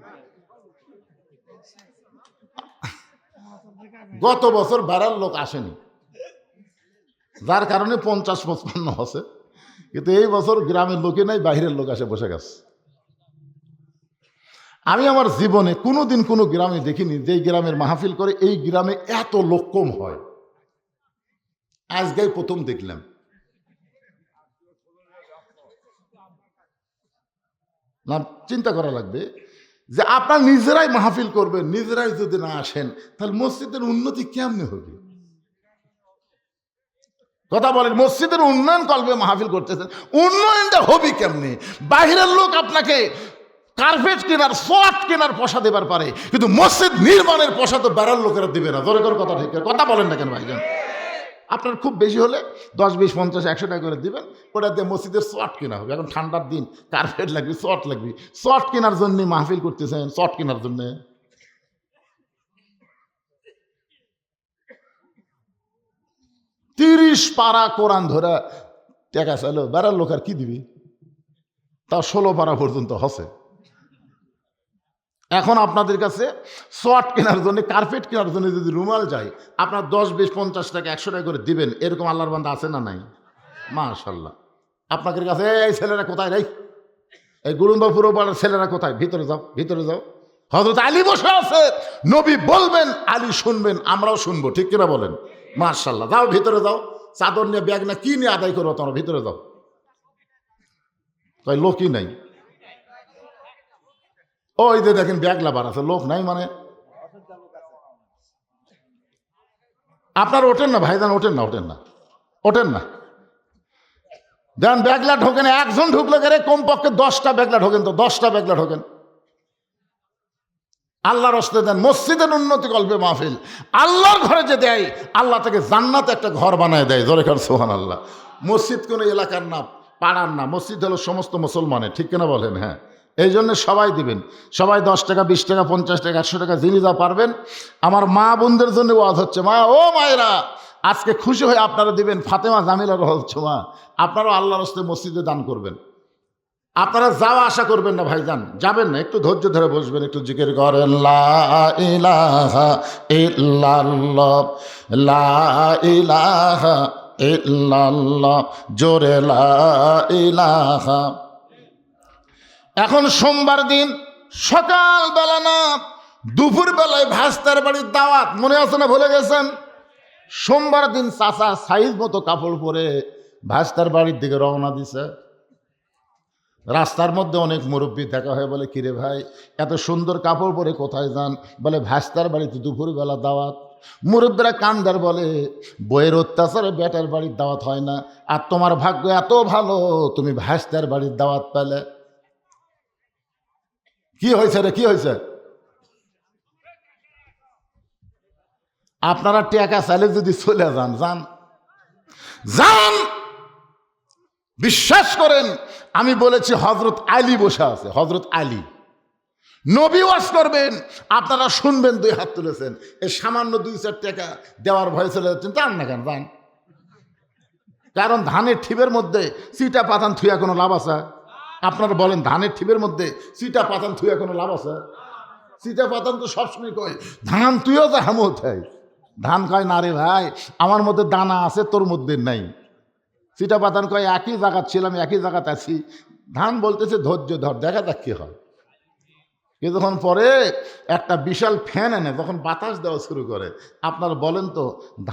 গত বছর বেড়ার লোক আসেনি, যার কারণে 50-55 আছে, কিন্তু এই বছর গ্রামের লোকে নাই, বাহিরের লোক আসে বসে গেছে। আমি আমার জীবনে কোনোদিন কোনো গ্রামে দেখিনি যেই গ্রামের মাহফিল করে এই গ্রামে এত লোক কম হয়। আজকেই প্রথম দেখলাম। না চিন্তা করা লাগবে যে আপনার নিজেরাই মাহফিল করবেন, নিজেরাই যদি না আসেন তাহলে মসজিদের উন্নতি কেমনে হবে? কথা বলেন, মসজিদের উন্নয়ন করবে মাহফিল করতেছেন, উন্নয়নটা হবে কেমনে? বাহিরের লোক আপনাকে কার্পেট কেনার, সোয়াট কেনার পয়সা দেবার পারে, কিন্তু মসজিদ নির্মাণের পয়সা তো বেড়ার লোকেরা দিবে না। জোরে করে কথা ঠিক কথা বলেন না কেন ভাইজান? আপনার খুব বেশি হলে 10, 20, 50, 100 টাকা করে দিবেন, ওটা দিয়ে মসজিদের শর্ট কেনা হবে। এখন ঠান্ডার দিন, কার্পেট লাগবে, শর্ট লাগবে। শর্ট কেনার জন্য মাহফিল করতেছেন, শর্ট কেনার জন্য। 30 পারা কোরআন ধরে টাকা চাইলো, বেড়ার লোক আর কি দিবি? তাও 16 পারা পর্যন্ত হসে। এখন আপনাদের কাছে শর্ট কেনার জন্য, কার্পেট কেনার জন্য যদি রুমাল যায়, আপনার 10, 20, 50 টাকা, 100 টাকা করে দিবেন, এরকম আল্লাহর বান্দা আছে না নাই? মাশাআল্লাহ। আপনাদের কাছে এই ছেলেরা কোথায় রে, এই গুরুম্বাপুরো পাড়ার ছেলেরা কোথায়? ভিতরে যাও, ভিতরে যাও। হযরত আলী বসে আছে, নবী বলবেন, আলী শুনবেন, আমরাও শুনবো, ঠিক কিনা বলেন? মাশাআল্লাহ। যাও ভিতরে যাও, চাদর নিয়ে ব্যাগ না কি নিয়ে আদায় করবো তোমরা, ভিতরে যাও। তাই লোকই নাই। ওই যে দেখেন ব্যাগ লাভার আছে, লোক নাই মানে। আপনার ওঠেন না ভাইজান, ওঠেন না, ওঠেন না, ওঠেন না। দেন ব্যাগলা ঢোকেন, একজন ঢুকলে গেলে কমপক্ষে 10টা ব্যাগলা ঢোকেন, তো 10টা ব্যাগলা ঢোকেন। আল্লাহর রাস্তায় দেন, মসজিদের উন্নতি করবে মাহফিল। আল্লাহর ঘরে যে দেয়, আল্লাহ তাকে জান্নাতে একটা ঘর বানায় দেয়। জোরে কার সুবহানাল্লাহ। মসজিদ কোনো এলাকার না, পাড়ার না, মসজিদ হলো সমস্ত মুসলমানের, ঠিক কিনা বলেন? হ্যাঁ, এই জন্য সবাই দিবেন, সবাই 10 টাকা, 20 টাকা, 50 টাকা, 100 টাকা, যিনি যা পারবেন। আমার মা বোনদের জন্য ওয়াজ হচ্ছে, মা ও মায়েরা আজকে খুশি হয়ে আপনারা দিবেন। ফাতেমা জামিলার হচ্ছে মা, আপনারাও আল্লাহর রাস্তায় মসজিদে দান করবেন। আপনারা যাওয়া আশা করবেন না ভাইজান, যাবেন না, একটু ধৈর্য ধরে বসবেন, একটু জিকির করেন, লা ইলাহা ইল্লাল্লাহ, লা ইলাহা ইল্লাল্লাহ, জোরে লা ইলাহা। এখন সোমবার দিন সকালবেলা না দুপুর বেলায় ভাস্তার বাড়ির দাওয়াত, মনে আছে না ভুলে গেছেন? সোমবার দিন চাচা সাইজ মতো কাপড় পরে ভাস্তার বাড়ির দিকে রওনা দিছে। রাস্তার মধ্যে অনেক মুরব্বী দেখা হয়, বলে কিরে ভাই এত সুন্দর কাপড় পরে কোথায় যান? বলে ভাস্তার বাড়িতে দুপুরবেলা দাওয়াত। মুরব্বীরা কান্দার বলে, বইয়ের অত্যাচারে বেটার বাড়ির দাওয়াত হয় না, আর তোমার ভাগ্য এত ভালো তুমি ভাস্তার বাড়ির দাওয়াত পেলে। কি হয়েছে রে, কি হয়েছে? আপনারা টাকা চাইলে যদি চলে যান, যান যান, বিশ্বাস করেন আমি বলেছি, হযরত আলী বসে আছে, হযরত আলী নবী ওয়াজ করবেন, আপনারা শুনবেন, 2 হাত তুলেছেন, এই সামান্য 2-4 টাকা দেওয়ার ভয়ে চলে যাচ্ছেন। যান না কেন, যান। কারণ ধানের ঠিপের মধ্যে চিটা পাতান থুয়া কোনো লাভ আছে? আপনারা বলেন, ধানের ঠিপের মধ্যে চিটা পাতান থুয়া কোনো লাভ আছে? চিটা পাতান তো সবসময় কয় ধান তুইও যা হামো থাই, ধান কয় না রে ভাই, আমার মধ্যে দানা আছে, তোর মধ্যে নাই। চিটা পাতান কয় একই জায়গা ছিলাম, একই জায়গাতে আছি। ধান বলতেছে ধৈর্য ধর, দেখা যাক কি হয়। কিছুক্ষণ পরে একটা বিশাল ফ্যান এনে যখন বাতাস দেওয়া শুরু করে, আপনারা বলেন তো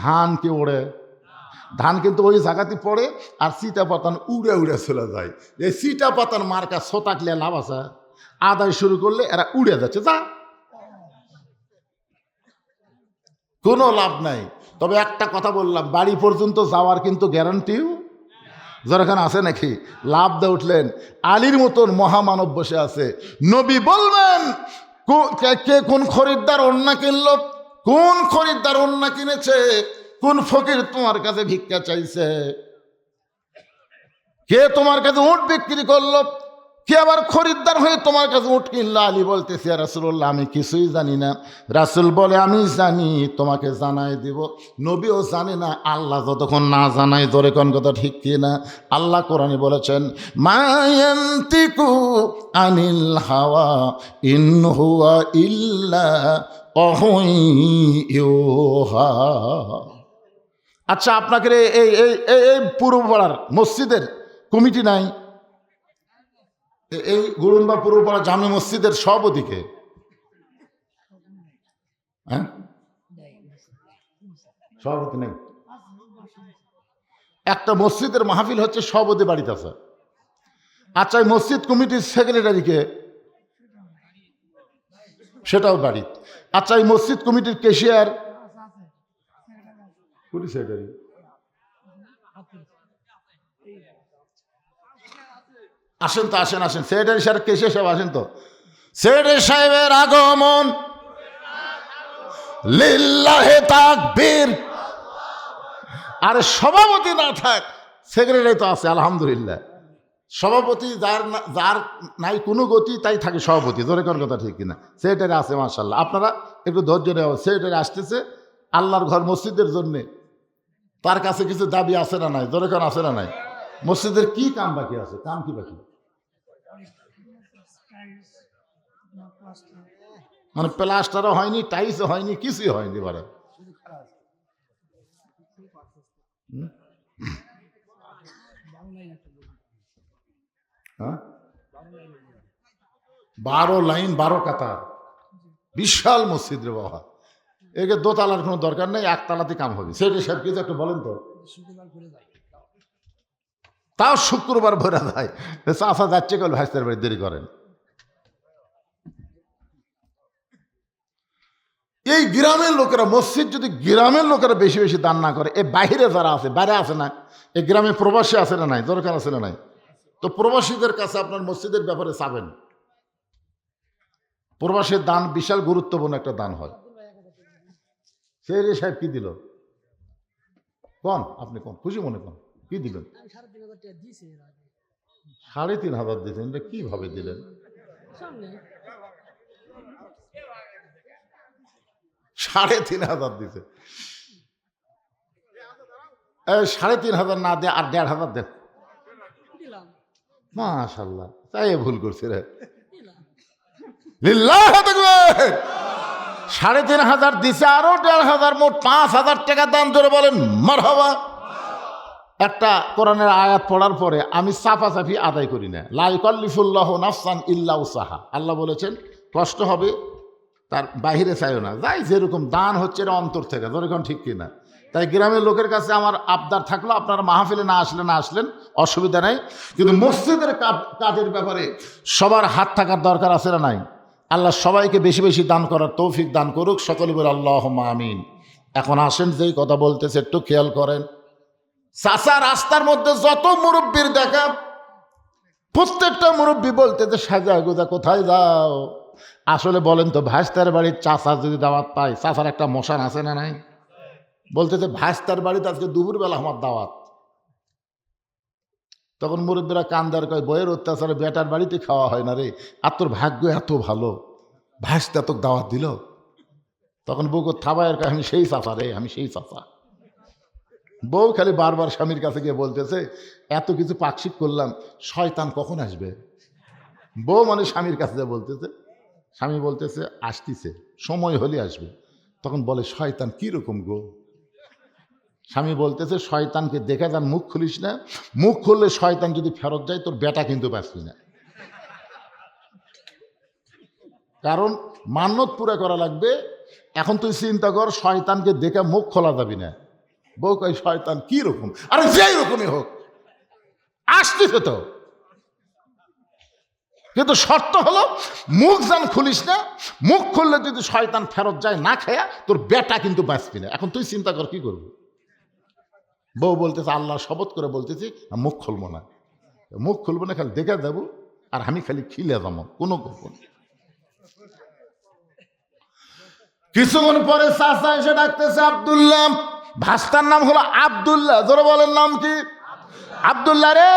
ধান কি ওড়ে? ধান কিন্তু ওই জায়গাতে পড়ে, আর চিটা পাতান উড়ে উড়ে চলে যায়। এই চিটা পাতান মার্কা ছোটাকলে লাভ আছে? আদায় শুরু করলে এরা উড়ে যাচ্ছে, যা কোনো লাভ নাই। তবে একটা কথা বললাম, বাড়ি পর্যন্ত যাওয়ার কিন্তু গ্যারান্টিও যেখানে আছে নাকি? লাভ দিয়ে উঠলেন, আলীর মতন মহামানব বসে আছে। নবী বলবেন কে কোন খরিদ্দার ওন্না কিনলো, কোন খরিদ্দার ওন্না কিনেছে, কোন ফকির তোমার কাছে ভিক্ষা চাইছে, কে তোমার কাছে উট বিক্রি করলো, কে আবার খরিদ্দার হয়ে তোমার কাছে উট কিনলো। আলী বলতেছে ইয়া রাসূলুল্লাহ আমি কিছুই জানি না। রাসূল বলে আমি জানি, তোমাকে জানাই দিব। নবীও জানে না, আল্লাহ যতক্ষণ না জানাই। ধরে কোন কথা ঠিক কি না? আল্লাহ কোরআনে বলেছেন মা ইয়ানতিকু আনিল হাওয়া ইন হুয়া ইল্লা ওয়াহয়ুন ইউহা। আচ্ছা, আপনাকে এই এই এই পূর্বপাড়ার মসজিদের কমিটি নাই? এই গুরুম্বা পূর্বপাড়া জামে মসজিদের সভাপতিকে? হ্যাঁ, সভাপতি নেই। একটা মসজিদের মাহফিল হচ্ছে, সভাপতি বাড়িতে আছে। আচ্ছা, এই মসজিদ কমিটির সেক্রেটারিকে? সেটাও বাড়ি। আচ্ছা, এই মসজিদ কমিটির ক্যাশিয়ার? কোটি সেক্রেটারি? আসেন তো, আসেন আসেন, সেক্রেটারি সাহেব ক্যাশিয়ার সাহেব আসেন তো। সেক্রেটারি সাহেবের আগমন, লিল্লাহে তাকবীর। আর সভাপতি না থাক, সেক্রেটারি তো আছে আলহামদুলিল্লাহ। সভাপতি যার নাই কোনো গতি, তাই থাকে সভাপতি। ধরে কোন কথা ঠিক কিনা? সেক্রেটারি আছে মাশাআল্লাহ। আপনারা একটু ধৈর্য নেওয়া। সেক্রেটারি আসতেছে আল্লাহর ঘর মসজিদের জন্যে, তার কাছে কিছু দাবি আছে না নাই? ধরে কোন আছে না নাই? মসজিদের কি কাম বাকি আছে? কাম কি বাকি? মানে প্লাস্টারও হয়নি, টাইলসও হয়নি, কিছুই হয়নি। এবারে হ্যাঁ, 12 লাইন 12 কাতার, বিশাল মসজিদ রে বাবা। একে দোতলার কোনো দরকার নেই, একতলাতে কাম হবে। সেটা সব কিছু একটু বলেন তো। তাও শুক্রবার ভরা যায়। চাষা যাচ্ছে কল ভাইস্তার বাড়ি, দেরি করেন। এই গ্রামের লোকেরা, মসজিদ যদি গ্রামের লোকেরা বেশি বেশি দান না করে, এ বাহিরে যারা আছে, বাইরে আছে না, এই গ্রামে প্রবাসী আছে না নাই? দরকার আছে না নাই? তো প্রবাসীদের কাছে আপনার মসজিদের ব্যাপারে চাবেন। প্রবাসীর দান বিশাল গুরুত্বপূর্ণ একটা দান হয়। সেই রে সাহেব কি দিল কোন? আপনি কোন খুশি মনে কোন কি দিলেন? 3,500 দিয়েছেন। এটা কিভাবে দিলেন? 3,500 দিছে। 3,500 না দে আর 1,500 দেন। মাশাআল্লাহ, তাই ভুল করছে রে। লিল্লাহি তাকবীর। 3,500 দিছে, আরো 1,500, মোট 5,000 টাকা দান। ধরে বলেন মারহাবা। একটা কোরআনের আয়াত পড়ার পরে আমি সাফাসাফি আদায় করি না। লা ইউকাল্লিফুল্লাহু নাফসান ইল্লা উসাহা। আল্লাহ বলেছেন কষ্ট হবে, তার বাহিরে চাইও না। যাই যেরকম দান হচ্ছে এটা অন্তর থেকে। যেরকম ঠিক কিনা? তাই গ্রামের লোকের কাছে আমার আবদার থাকলো, আপনারা মাহফিলে না আসলেন অসুবিধা নাই, কিন্তু মসজিদের কাজের ব্যাপারে সবার হাত থাকার দরকার আছে না নাই? আল্লাহ সবাইকে বেশি বেশি দান করার তৌফিক দান করুক। সকলে বলে আল্লাহুম্মা আমিন। এখন আসেন, যেই কথা বলতেছে একটু খেয়াল করেন। চাচা রাস্তার মধ্যে যত মুরব্বীর দেখা, প্রত্যেকটা মুরব্বী বলতেছে সাজা গোজা কোথায় যাও? আসলে বলেন তো, ভাইস্তার বাড়ির চাচা যদি দাওয়াত পায়, চাচার একটা মশান আছে না নাই? বলতেছে ভাইস্তার বাড়িতে আজকে দুপুরবেলা আমার দাওয়াত। তখন মুরব্বীরা কান্দার কয় বইয়ের অত্যাচারে বেটার বাড়িতে খাওয়া হয় না রে, আর তোর ভাগ্য এত ভালো, ভাইস্তা তোকে দাওয়াত দিল। তখন বউ থাবায়ের কয় আমি সেই চাচা রে, আমি সেই চাচা। বউ খালি বারবার স্বামীর কাছে গিয়ে বলতেছে এত কিছু পাকশিক করলাম, শয়তান কখন আসবে? বউ মানে স্বামীর কাছে যা বলতেছে, স্বামী বলতেছে আসতেছে, সময় হলে আসবে। তখন বলে শয়তান কিরকম গো? স্বামী বলতেছে শয়তানকে দেখে যান, মুখ খুলিস না, মুখ খুললে শয়তান যদি ফেরত যায় তোর বেটা কিন্তু বাঁচবি না। কারণ মান্যত পুরা করা লাগবে। এখন তুই চিন্তা কর, শয়তানকে দেখে মুখ খোলা যাবি না। বউ কয় শয়তান কি রকম? আরে যেই রকমই হোক আসতেছে তো। কিন্তু শর্ত হলো মুখ যেন খুলিস না। মুখ খুললে যদি শয়তান ফেরত যায় না খেয়া, তোর বেটা কিন্তু বাঁচবি না। এখন তুই চিন্তা কর কি করবি। বউ বলতেছে, আল্লাহ শপথ করে বলতেছি মুখ খুলবো না, মুখ খুলবো না, খালি দেখে দেবো আর আমি খালি খিলে যাবো, কোনো করবো না। কিছুক্ষণ পরে চাচা এসে ডাকতেছে আব্দুল্লাহ, ভাস্তার নাম হলো আব্দুল্লাহ, জোরে বলেন নাম কি? আব্দুল্লাহ রে,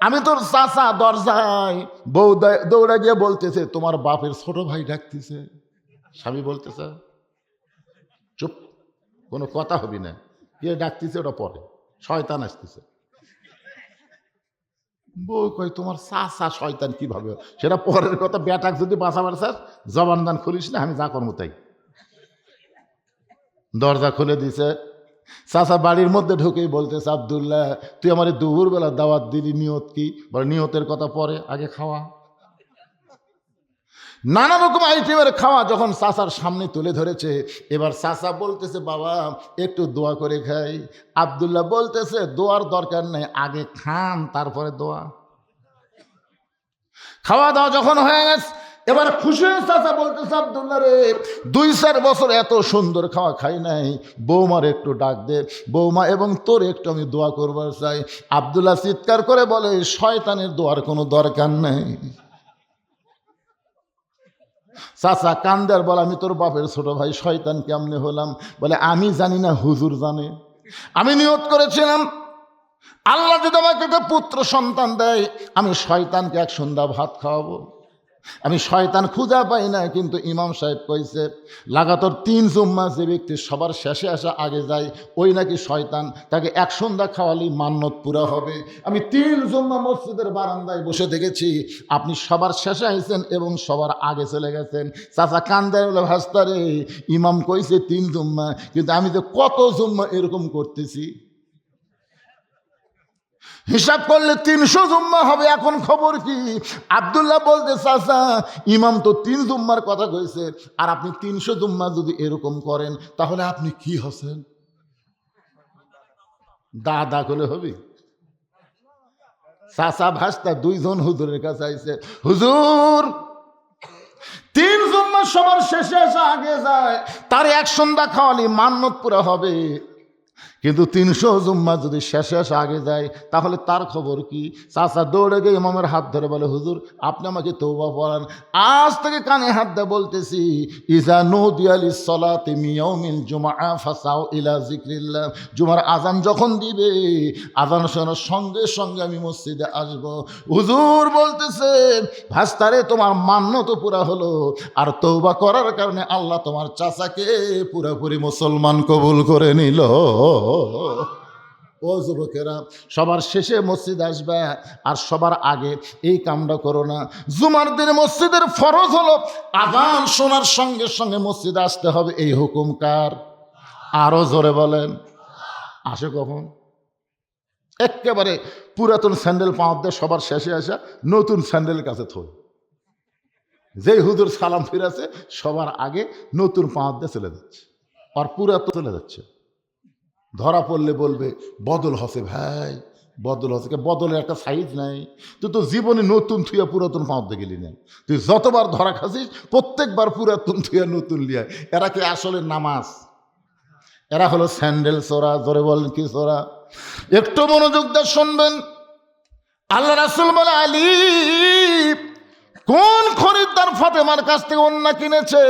আমি তোর চাচা দরজায়। বউ দৌড়া গিয়ে বলতেছে, তোমার বাপের ছোট ভাই ডাকতেছে। স্বামী বলতেছে, চুপ, কোনো কথা হবি না, কে ডাকতেছে ওটা পরে, শয়তান আসতেছে। বউ কয়, তোমার চাচা শয়তান কিভাবে, সেটা পরের কথা, বেটাক যদি বাঁচাবার চাস জবান দান খুলিস না, আমি যা করবো তাই। দরজা খুলে দিছে। চাচা বাড়ির মধ্যে ঢুকেই বলতেছে, আব্দুল্লাহ তুই আমার দুপুরবেলা দাওয়াত দিলি, নিয়ত কি? বলে, নিয়তের কথা পরে, আগে খাওয়া। নানা রকম আইটেমের খাওয়া যখন চাচার সামনে তুলে ধরেছে, এবার চাচা বলতেছে, বাবা একটু দোয়া করে খাই। আব্দুল্লাহ বলতেছে, দোয়ার দরকার নেই, আগে খান তারপরে দোয়া। খাওয়া দাওয়া যখন হয়ে গেছে, এবার খুশি হয়ে চাচা বলতেছে, আব্দুল্লাহ রে, 2-4 বছর এত সুন্দর খাওয়া খাই নাই, বৌমার একটু ডাক দে, বৌমা এবং তোর একটু আমি দোয়া করবার চাই। আব্দুল্লাহ চিৎকার করে বলে, শয়তানের দোয়ার কোনো দরকার নেই। চাচা কান্দার বলে, আমি তোর বাপের ছোট ভাই, শয়তান কেমনে হলাম? বলে, আমি জানি না, হুজুর জানে। আমি নিয়ত করেছিলাম, আল্লাহ যদি আমাকে একটা পুত্র সন্তান দেয়, আমি শয়তানকে এক সন্ধ্যা ভাত খাওয়াবো। আমি শয়তান খুঁজা পাই না, কিন্তু ইমাম সাহেব কইছে লাগাতার 3 জুম্মা যে ব্যক্তি সবার শেষে আসা আগে যায়, ওই নাকি শয়তান, তাকে এক সন্ধ্যা খাওয়ালেই মান্নত পুরা হবে। আমি 3 জুম্মা মসজিদের বারান্দায় বসে দেখেছি, আপনি সবার শেষে আইছেন এবং সবার আগে চলে গেছেন। চাচা কান্দায় বলে, ভাস্তারে, ইমাম কইছে 3 জুম্মা, কিন্তু আমি তো কত জুম্মা এরকম করতেছি, হিসাব করলে 300 জুম্মা হবে, এখন খবর কি? আব্দুল্লাহ বলতে, চাচা ইমাম তো 3 জুম্মার কথা কইছে, আর আপনি 300 জুম্মা যদি এরকম করেন, তাহলে আপনি কি হচ্ছেন? দাদা করে হবে। চাচা ভাস্তা 2 জন হুজুরের কাছে আইছে, হুজুর 3 জুম্মা সবার শেষে আসা আগে যায়, তার এক সন্ধ্যা খাওয়ালি মান্নত পুরা হবে, কিন্তু 300 জুম্মা যদি শেষে আসা আগে যায়, তাহলে তার খবর কি? চাচা দৌড়ে গিয়ে ইমামের হাত ধরে বলে, হুজুর আপনি আমাকে তওবা পড়ান। আজ থেকে কানে হাত দিয়ে বলতেছি, ইজা নুদিয়া লিস-সালাতি মিন ইয়াউমিল জুমআ ফাসাউ ইলা যিকরিল্লাহ। জুমার আজান যখন দিবে, আজান শোনার সঙ্গে সঙ্গে আমি মসজিদে আসব। হুজুর বলতেছে, ভাস্তারে তোমার মান্যত পুরা হলো, আর তওবা করার কারণে আল্লাহ তোমার চাচাকে পুরোপুরি মুসলমান কবুল করে নিল। ও যুবকেরা, সবার শেষে মসজিদ আসবে আর সবার আগে এই কামটা করো না। জুমার দিনে মসজিদের ফরজ হলো আযান শোনার সঙ্গে সঙ্গে মসজিদে আসতে হবে, এই হুকুম কার? আরো জোরে বলেন। আসে কখন? একেবারে পুরাতন স্যান্ডেল পাওয়া দিয়ে সবার শেষে আসা নতুন স্যান্ডেলের কাছে থই, যেই হুজুর সালাম ফিরেছে সবার আগে নতুন পাওয়া দিয়ে চলে যাচ্ছে, আর পুরাতন চলে যাচ্ছে। ধরা পড়লে বলবে বদল হসে ভাই, বদল হসে। বদলের একটা সাইজ নাই। তুই তো জীবনে নতুন থুয়া পুরাতন পাওয়াতে গেলি না। তুই যতবার ধরা খাসিস প্রত্যেকবার পুরাতন থুয়া নতুন লিয়া। এরা কি আসলে নামাজ? এরা হলো স্যান্ডেল চোরা। জোরে বলেন কি চোরা? একটু মনোযোগ দিয়ে শুনবেন। আল্লাহ রাসূল বলে, আলী কোন খরিদ্দার ফাতেমার কাছ থেকে ওন্না কিনেছে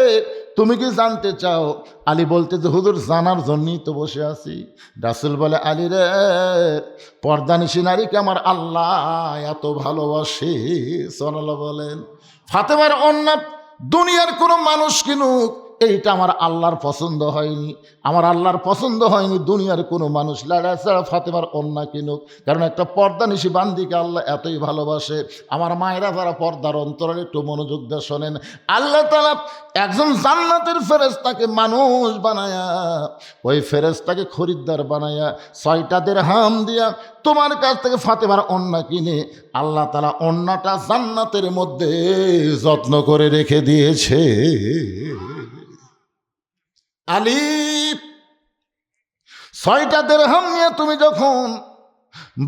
তুমি কি জানতে চাও? আলী বলতে যে হুজুর জানার জন্যই তো বসে আছি। রাসূল বলে, আলী রে, পর্দানিশী নারীকে আমার আল্লাহ এত ভালোবাসে। সুবহানাল্লাহ বলেন। ফাতেমার ওন্না দুনিয়ার কোনো মানুষ কিনুক, এইটা আমার আল্লাহর পছন্দ হয়নি। আমার আল্লাহর পছন্দ হয়নি দুনিয়ার কোনো মানুষ লাড়া ছাড়া ফাতেমার ওন্না কিনুক, কারণ একটা পর্দানিশী বান্দিকে আল্লাহ এতই ভালোবাসে। আমার মায়েরা যারা পর্দার অন্তরে একটু মনোযোগ দিয়ে শোনেন, আল্লাহ তাআলা একজন জান্নাতের ফেরেশতাকে মানুষ বানায়া, ওই ফেরেশতাকে খরিদ্দার বানায়া 6টা দিরহাম দিয়া তোমার কাছ থেকে ফাতেমার ওন্না কিনে আল্লাহ তাআলা ওন্নাটা জান্নাতের মধ্যে যত্ন করে রেখে দিয়েছে। আলী 6টা দিরহাম নিয়ে তুমি যখন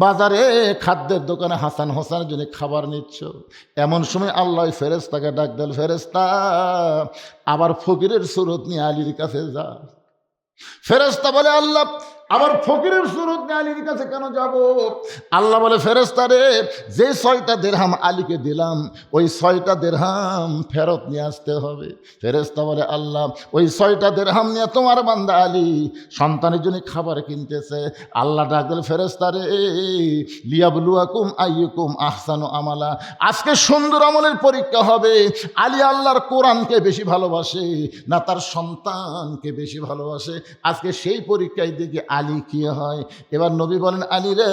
বাজারে খাদ্যের দোকানে হাসান হোসেনের জন্য খাবার নিচ্ছ, এমন সময় আল্লাহ ফেরেশতাকে ডাক দিল, ফেরেশতা আবার ফকিরের সুরত নিয়ে আলীর কাছে যা। ফেরেশতা বলে, আল্লাহ আবার ফকিরের সুরত নিয়ে আলীর কাছে কেন যাব? আল্লাহ বলে, ফেরেশতা রে, যে 6টা দিরহাম আলীকে দিলাম ওই 6টা দিরহাম ফেরত নিয়ে আসতে হবে। ফেরেশতা বলে, আল্লাহ ওই 6টা দিরহাম নিয়ে তোমার বান্দা আলী সন্তানের জন্য খাবার কিনতেছে। আল্লাহ ডাক দিল, ফেরেশতা রে, লিয়াবলুয়াকুম আইয়ুকুম আহসানু আমালা, আজকে সুন্দর আমলের পরীক্ষা হবে। আলী আল্লাহর কোরআনকে বেশি ভালোবাসে না তার সন্তানকে বেশি ভালোবাসে, আজকে সেই পরীক্ষায় দেখি আলী কি হয়। এবার নবী বলেন, আলী রে,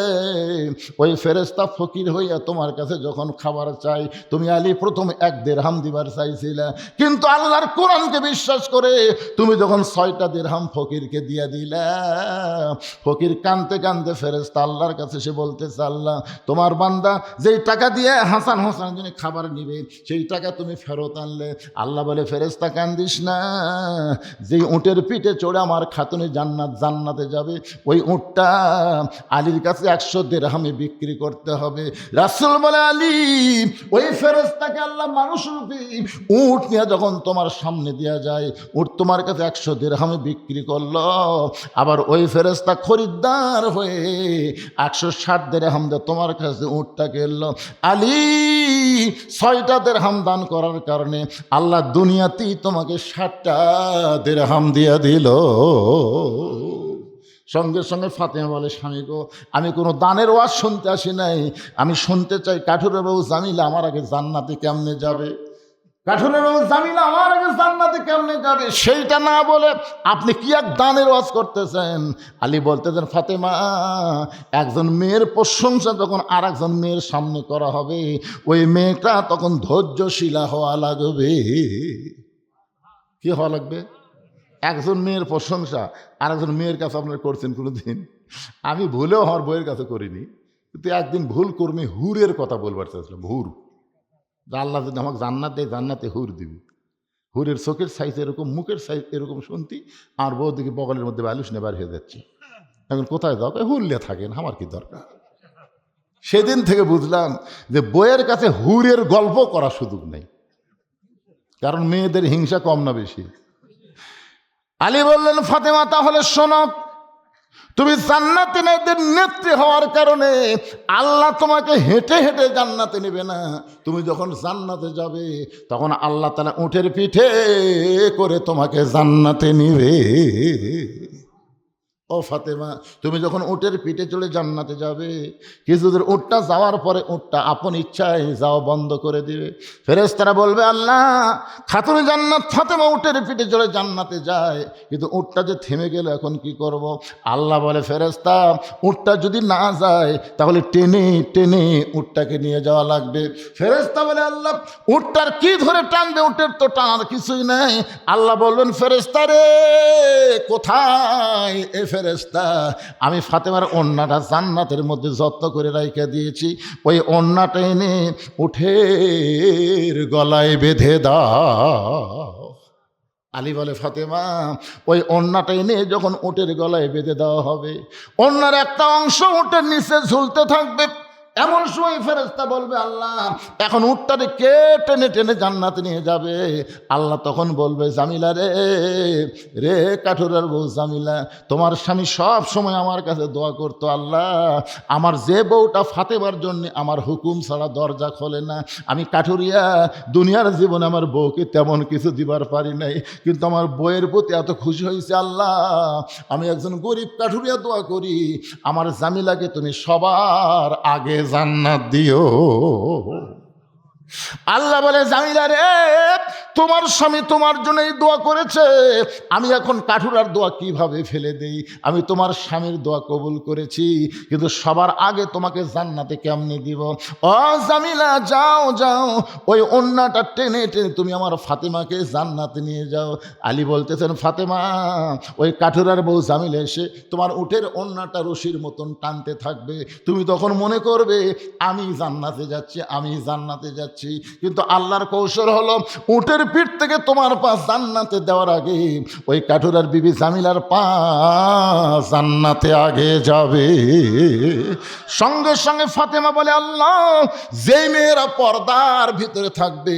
ওই ফেরেশতা ফকির হইয়া তোমার কাছে যখন খাবার চাই, তুমি আলী প্রথম 1 দিরহাম দিবার চাইছিলে, কিন্তু আল্লাহর কোরআনকে বিশ্বাস করে তুমি যখন 6টা দিরহাম ফকিরকে দিয়া দিলা, ফকির কানতে কানতে ফেরেশতা আল্লাহর কাছে সে বলতেছে, আল্লাহ তোমার বান্দা যেই টাকা দিয়ে হাসান হোসেনের জন্য খাবার নিবে সেই টাকা তুমি ফেরত আনলে। আল্লাহ বলে, ফেরেশতা কান্দিস না, যেই উটের পিঠে চড়ে আমার খাতুনে জান্নাতে যাবে ওই উটটা আলীর কাছে 100 দিরহামে বিক্রি করতে হবে। রাসূল বলে, আলী ওই ফেরেশতাকে আল্লাহ মানুষরূপী উট নিয়ে যখন তোমার সামনে দেয়া যায়, উট তোমার কাছে 100 দিরহামে বিক্রি করলো, আবার ওই ফেরেশতা খরিদ্দার হয়ে 160 দিরহাম দিয়ে তোমার কাছে উটটা কিনলো। আলী 6টা দিরহাম দান করার কারণে আল্লাহ দুনিয়াতেই তোমাকে 60টা দিরহাম দিয়ে দিল। সঙ্গে সঙ্গে ফাতেমা বলে, স্বামী গো, আমি কোনো দানের ওয়াজ শুনতে আসি নাই, আমি শুনতে চাই কাঠুরের বউ জামিলা আমার আগে জান্নাতে কেমনে যাবে, কাঠুরের বউ জামিলা আমার আগে জান্নাতে কেমনে যাবে, সেইটা না বলে আপনি কি এক দানের ওয়াজ করতেছেন। আলী বলতেছেন, ফাতেমা, একজন মেয়ের প্রশংসা যখন আর একজন মেয়ের সামনে করা হবে, ওই মেয়েটা তখন ধৈর্যশীলা হওয়া লাগবে। কি হওয়া লাগবে? একজন মেয়ের প্রশংসা আর একজন মেয়ের কাছে আপনারা করছেন কোনো দিন? আমি ভুলেও আমার বইয়ের কাছে করিনি, কিন্তু একদিন ভুল কর্মী হুরের কথা বলবার চাইছিলাম। হুর, আল্লাহ যদি আমাকে জান্নাত দেয়, জান্নাতে হুর দিবি। হুরের চোখের সাইজ এরকম, মুখের সাইজ এরকম শুনতি, আর বউ দিকে বগলের মধ্যে বালুস নেবার হয়ে যাচ্ছে। এখন কোথায় যাও? হুরলে থাকেন, আমার কি দরকার। সেদিন থেকে বুঝলাম যে বইয়ের কাছে হুরের গল্প করার সুযোগ নেই, কারণ মেয়েদের হিংসা কম না বেশি। আলী বললেন, ফাতেমা তাহলে শোনো, তুমি জান্নাতে নেত্রী হওয়ার কারণে আল্লাহ তোমাকে হেঁটে হেঁটে জান্নাতে নেবে না। তুমি যখন জান্নাতে যাবে তখন আল্লাহ তাআলা উটের পিঠে করে তোমাকে জান্নাতে নিবে। ও ফাতেমা, তুমি যখন উটের পিঠে চলে জান্নাতে যাবে, কিছুদের উটটা যাওয়ার পরে উটটা আপন ইচ্ছায় যাওয়া বন্ধ করে দিবে। ফেরেশতারা বলবে, আল্লাহ খাতুনে জান্নাত ফাতেমা উটের পিঠে চলে জান্নাতে যায়, কিন্তু উটটা যে থেমে গেল, এখন কি করব? আল্লাহ বলে, ফেরেশতা উটটা যদি না যায় তাহলে টেনে টেনে উটটাকে নিয়ে যাওয়া লাগবে। ফেরেশতা বলে, আল্লাহ উটটার কি ধরে টানবে? উটের তো টানার কিছুই নাই। আল্লাহ বলবেন, ফেরেশতা রে, কোথায় এ ফেরেশতা? আমি ফাতেমার ওন্নাটা জান্নাতের মধ্যে যত্ন করে রাইখা দিয়েছি, ওই ওন্নাটা এনে উঠের গলায় বেঁধে দাও। আলী বলে, ফাতেমা ওই ওন্নাটা এনে যখন উটের গলায় বেঁধে দেওয়া হবে, ওন্নার একটা অংশ উটের নিচে ঝুলতে থাকবে। এমন সময় ফেরেশতা বলবে, আল্লাহ এখন উটটারে কে টেনে টেনে জান্নাতে নিয়ে যাবে? আল্লাহ তখন বলবে, জামিলা রে, রে কাঠুরার বউ জামিলা, তোমার স্বামী সব সময় আমার কাছে দোয়া করতো, আল্লাহ আমার যে বউটা ফাতেমার জন্য আমার হুকুম ছাড়া দরজা খোলে না, আমি কাঠুরিয়া দুনিয়ার জীবনে আমার বউকে তেমন কিছু দিবার পারি নাই, কিন্তু আমার বউয়ের প্রতি এত খুশি হয়েছে, আল্লাহ আমি একজন গরিব কাঠুরিয়া দোয়া করি, আমার জামিলাকে তুমি সবার আগে জান্নাত দিও। আল্লাহ বলে, জামিলা রে, তোমার স্বামী তোমার জন্যই দোয়া করেছে, আমি এখন কাঠুরার দোয়া কিভাবে ফেলে দেই? আমি তোমার স্বামীর দোয়া কবুল করেছি, কিন্তু সবার আগে তোমাকে জান্নাতে কেমনে দিব? ও জামিলা, যাও যাও, ওই ওন্নাটা টেনে টেনে তুমি আমার ফাতেমাকে জান্নাতে নিয়ে যাও। আলী বলতেছেন, ফাতেমা ওই কাঠুরার বউ জামিলা এসে তোমার উটের ওন্নাটা রশির মতন টানতে থাকবে, তুমি তখন মনে করবে আমি জান্নাতে যাচ্ছি, আমি জান্নাতে যাচ্ছি। কিন্তু আল্লাহর কৌশল হলো, উটের পিঠ থেকে তোমার পা জান্নাতে দেওয়ার আগে ওই কাঠুরার বিবি জামিলার পা জান্নাতে আগে যাবে। সঙ্গে সঙ্গে ফাতেমা বলে, আল্লাহ, যে মেয়েরা পর্দার ভিতরে থাকবে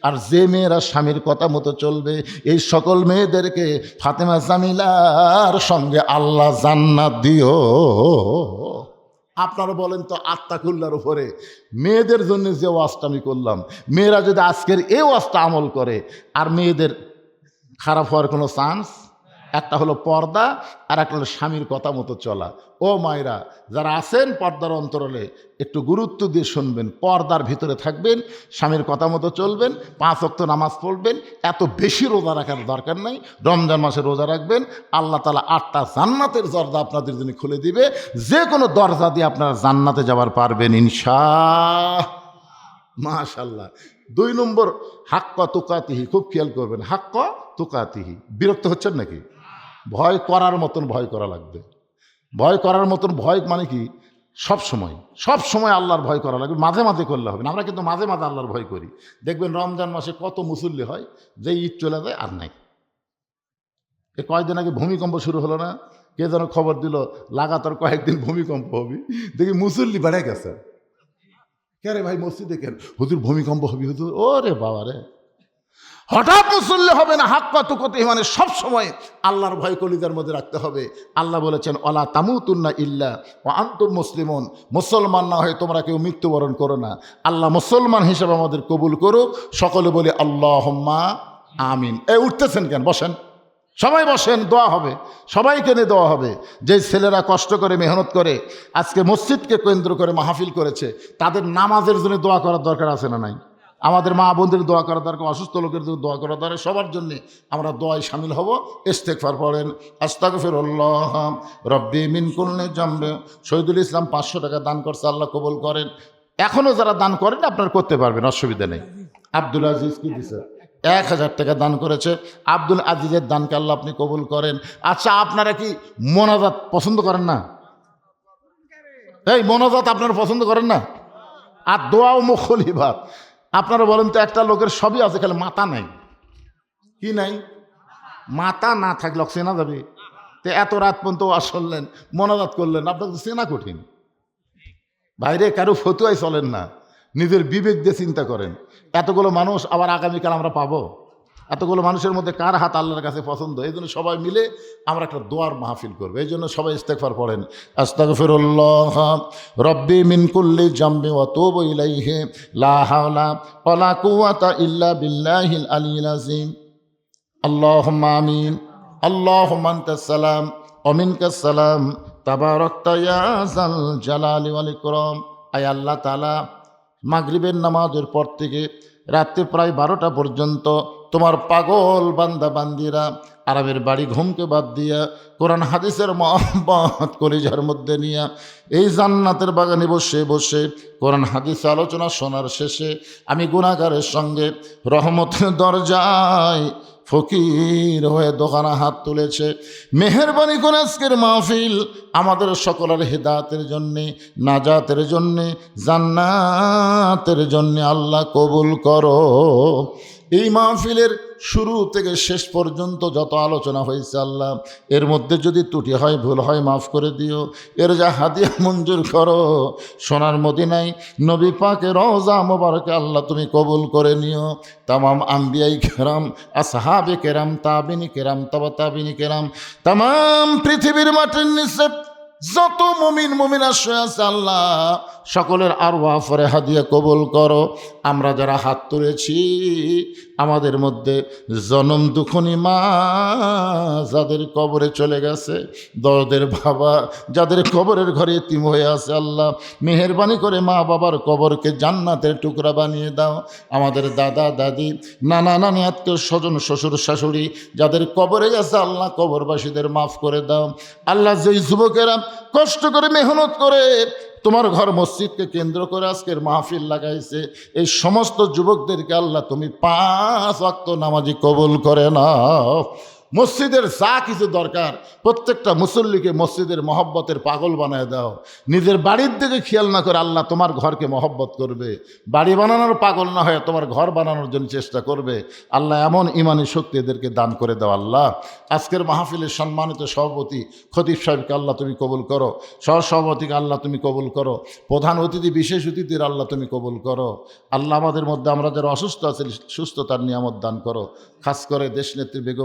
আর যে মেয়েরা স্বামীর কথা মতো চলবে, এই সকল মেয়েদেরকে ফাতেমা জামিলার সঙ্গে আল্লাহ জান্নাত দিও। আপনারা বলেন তো, আত্মাকুল্লার উপরে মেয়েদের জন্য যে ওয়াজটা আমি করলাম, মেয়েরা যদি আজকের এই ওয়াজটা আমল করে, আর মেয়েদের খারাপ হওয়ার কোনো চান্স? একটা হলো পর্দা, আর একটা হলো স্বামীর কথা মতো চলা। ও মায়েরা যারা আছেন পর্দার অন্তরালে, একটু গুরুত্ব দিয়ে শুনবেন। পর্দার ভিতরে থাকবেন, স্বামীর কথা মতো চলবেন, 5 ওয়াক্ত নামাজ পড়বেন, এত বেশি রোজা রাখার দরকার নাই। রমজান মাসে রোজা রাখবেন, আল্লাহ তাআলা 8টা জান্নাতের দরজা আপনাদের জন্য খুলে দিবে। যে কোনো দরজা দিয়ে আপনারা জান্নাতে যাওয়ার পারবেন মাশাআল্লাহ। 2 নম্বর, হাক্কা তুকাতিহি। খুব খেয়াল করবেন, হাক্কা তুকাতিহি। বিরক্ত হচ্ছেন নাকি? ভয় করার মতন ভয় করা লাগবে। ভয় করার মতন ভয় মানে কি? সব সময় আল্লাহর ভয় করা লাগবে। মাঝে মাঝে করলে হবে না। আমরা কিন্তু মাঝে মাঝে আল্লাহর ভয় করি। দেখবেন রমজান মাসে কত মুসল্লি হয়, যে ঈদ চলে যায় আর নাই। এ কয়েকদিন আগে ভূমিকম্প শুরু হলো না? কে যেন খবর দিল লাগাতার কয়েকদিন ভূমিকম্প হবে। দেখি মুসল্লি বেড়ে গেছে। কে রে ভাই মসজিদে কেন? হুজুর ভূমিকম্প হবে হুজুর। ও রে বাবা রে, হঠাৎ মুসল্লি হবে না। হাক্কা তুকাতিহি মানে সব সময় আল্লাহর ভয় কলিজার মধ্যে রাখতে হবে। আল্লাহ বলেছেন, অলা তামুতুন্না ইল্লা ওয়া আনতুম মুসলিমুন। মুসলমান না হয়ে তোমরা কেউ মৃত্যুবরণ করো না। আল্লাহ মুসলমান হিসেবে আমাদের কবুল করুক। সকলে বলি আল্লাহুম্মা আমিন। উঠতেছেন কেন? বসেন, সবাই বসেন, দোয়া হবে। সবাইকে নিয়ে দোয়া হবে। যে ছেলেরা কষ্ট করে মেহনত করে আজকে মসজিদকে কেন্দ্র করে মাহফিল করেছে, তাদের নামাজের জন্য দোয়া করার দরকার আছে না নাই? আমাদের মা বোনদের দোয়া করা দরকার, অসুস্থ লোকের জন্য দোয়া করা দরকার। সবার জন্যে আমরা দোয়ায় শামিল হব। ইস্তেগফার পড়েন, আস্তাগফিরুল্লাহ রব্বি মিন কুল্লি জামবি। শহীদুল ইসলাম 500 টাকা দান করছে, আল্লাহ কবুল করেন। এখনও যারা দান করেন আপনারা করতে পারবেন, অসুবিধা নেই। আব্দুল আজিজ কি দিছে? 1000 টাকা দান করেছে। আব্দুল আজিজের দানকে আল্লাহ আপনি কবুল করেন। আচ্ছা, আপনারা কি মোনাজাত পছন্দ করেন না? এই মোনাজাত আপনারা পছন্দ করেন না? আর দোয়া ও মুখল ইবাদ। আপনারা বলেন তো, একটা লোকের সবই আছে, খালি মাথা নাই। কি নাই? মাথা না থাকলে চেনা যাবে? তো এত রাত পর্যন্ত ওয়াজ শুনলেন, মোনাজাত করলেন, আপনাকে তো চেনা কঠিন। বাইরে কারো ফতুয়াই চলেন না, নিজের বিবেক দিয়ে চিন্তা করেন। এতগুলো মানুষ আবার আগামীকাল আমরা পাবো? এতগুলো মানুষের মধ্যে কার হাত আল্লাহর কাছে পছন্দ? এই জন্য সবাই মিলে আমরা একটা দোয়ার মাহফিল করবো। এই জন্য সবাই ইস্তেগফার পড়েন, আস্তাগফিরুল্লাহ রব্বি মিন কুল্লি জামবি ওয়া তুবু ইলাইহি লা হাওলা ওয়ালা কুওয়াতা ইল্লা বিল্লাহিল আলিয়্যিল আযীম। আল্লাহুম্মা আমিন। আল্লাহুম্মা আনতাস সালাম ওয়া মিনকাস সালাম তাবারাকতা ইয়া যাল জালালি ওয়াল ইকরাম। আয় আল্লাহ তাআলা, মাগরিবের নামাজের পর থেকে রাত্রে প্রায় 12টা পর্যন্ত তোমার পাগল বান্দা বান্দিরা আরামের বাড়ি ঘুমকে বাদ দিয়া কোরআন হাদিসের মহব্বত কলিজার মধ্যে নিয়া এই জান্নাতের বাগানে বসে বসে কোরআন হাদিস আলোচনা শোনার শেষে আমি গুনাহগারের সঙ্গে রহমতের দরজায় ফকির হয়ে দোকানে হাত তুলেছে। মেহেরবানি করে আজকের মাহফিল আমাদের সকলের হিদায়াতের জন্যে, নাজাতের জন্যে, জান্নাতের জন্যে আল্লাহ কবুল করো। এই মাহফিলের শুরু থেকে শেষ পর্যন্ত যত আলোচনা হয়েছে আল্লাহ, এর মধ্যে যদি ত্রুটি হয়, ভুল হয়, মাফ করে দিও। এর যা হাদিয়া মঞ্জুর করো। সোনার মদিনায় নবী পাকের রওজা মোবারকে আল্লাহ তুমি কবুল করে নিও। তামাম আম্বিয়াই কেরাম, আসহাবে কেরাম, তাবিনী কেরাম, তাবা তাবিনী কেরাম, তামাম পৃথিবীর মাটির নিচে যত মুমিন মুমিনা শুয়ে আছে আল্লাহ সকলের আরওয়াহ ফরে হাদিয়া কবুল করো। আমরা যারা হাত তুলেছি আমাদের মধ্যে জনম দুখনি মা যাদের কবরে চলে গেছে, দরদের বাবা যাদের কবরের ঘরে এতিম হয়ে আছে আল্লাহ মেহেরবানি করে মা বাবার কবরকে জান্নাতের টুকরা বানিয়ে দাও। আমাদের দাদা দাদি, নানা নানি, আত্মীয় স্বজন, শ্বশুর শাশুড়ি যাদের কবরে গেছে আল্লাহ কবরবাসীদের মাফ করে দাও। আল্লাহ যেই যুবকেরা কষ্ট করে মেহনত করে তোমার ঘর মসজিদকে কেন্দ্র করে আজকের মাহফিল লাগাইছে, এই সমস্ত যুবকদেরকে আল্লাহ তুমি 5 ওয়াক্ত নামাজি কবুল করে নাও। মসজিদের যা কিছু দরকার প্রত্যেকটা মুসল্লিকে মসজিদের মহব্বতের পাগল বানায় দাও। নিজের বাড়ির দিকে খেয়াল না করে আল্লাহ তোমার ঘরকে মহব্বত করবে। বাড়ি বানানোর পাগল না হয়ে তোমার ঘর বানানোর জন্য চেষ্টা করবে। আল্লাহ এমন ইমানি শক্তি এদেরকে দান করে দাও আল্লাহ। আজকের মাহফিলের সম্মানিত সভাপতি খতিব সাহেবকে আল্লাহ তুমি কবুল করো, সহসভাপতিকে আল্লাহ তুমি কবুল করো, প্রধান অতিথি বিশেষ অতিথির আল্লাহ তুমি কবুল করো। আল্লাহ আমাদের মধ্যে আমরা যারা অসুস্থ আছি সুস্থতার নিয়ামত দান করো। খাস করে দেশনেত্রী বেগম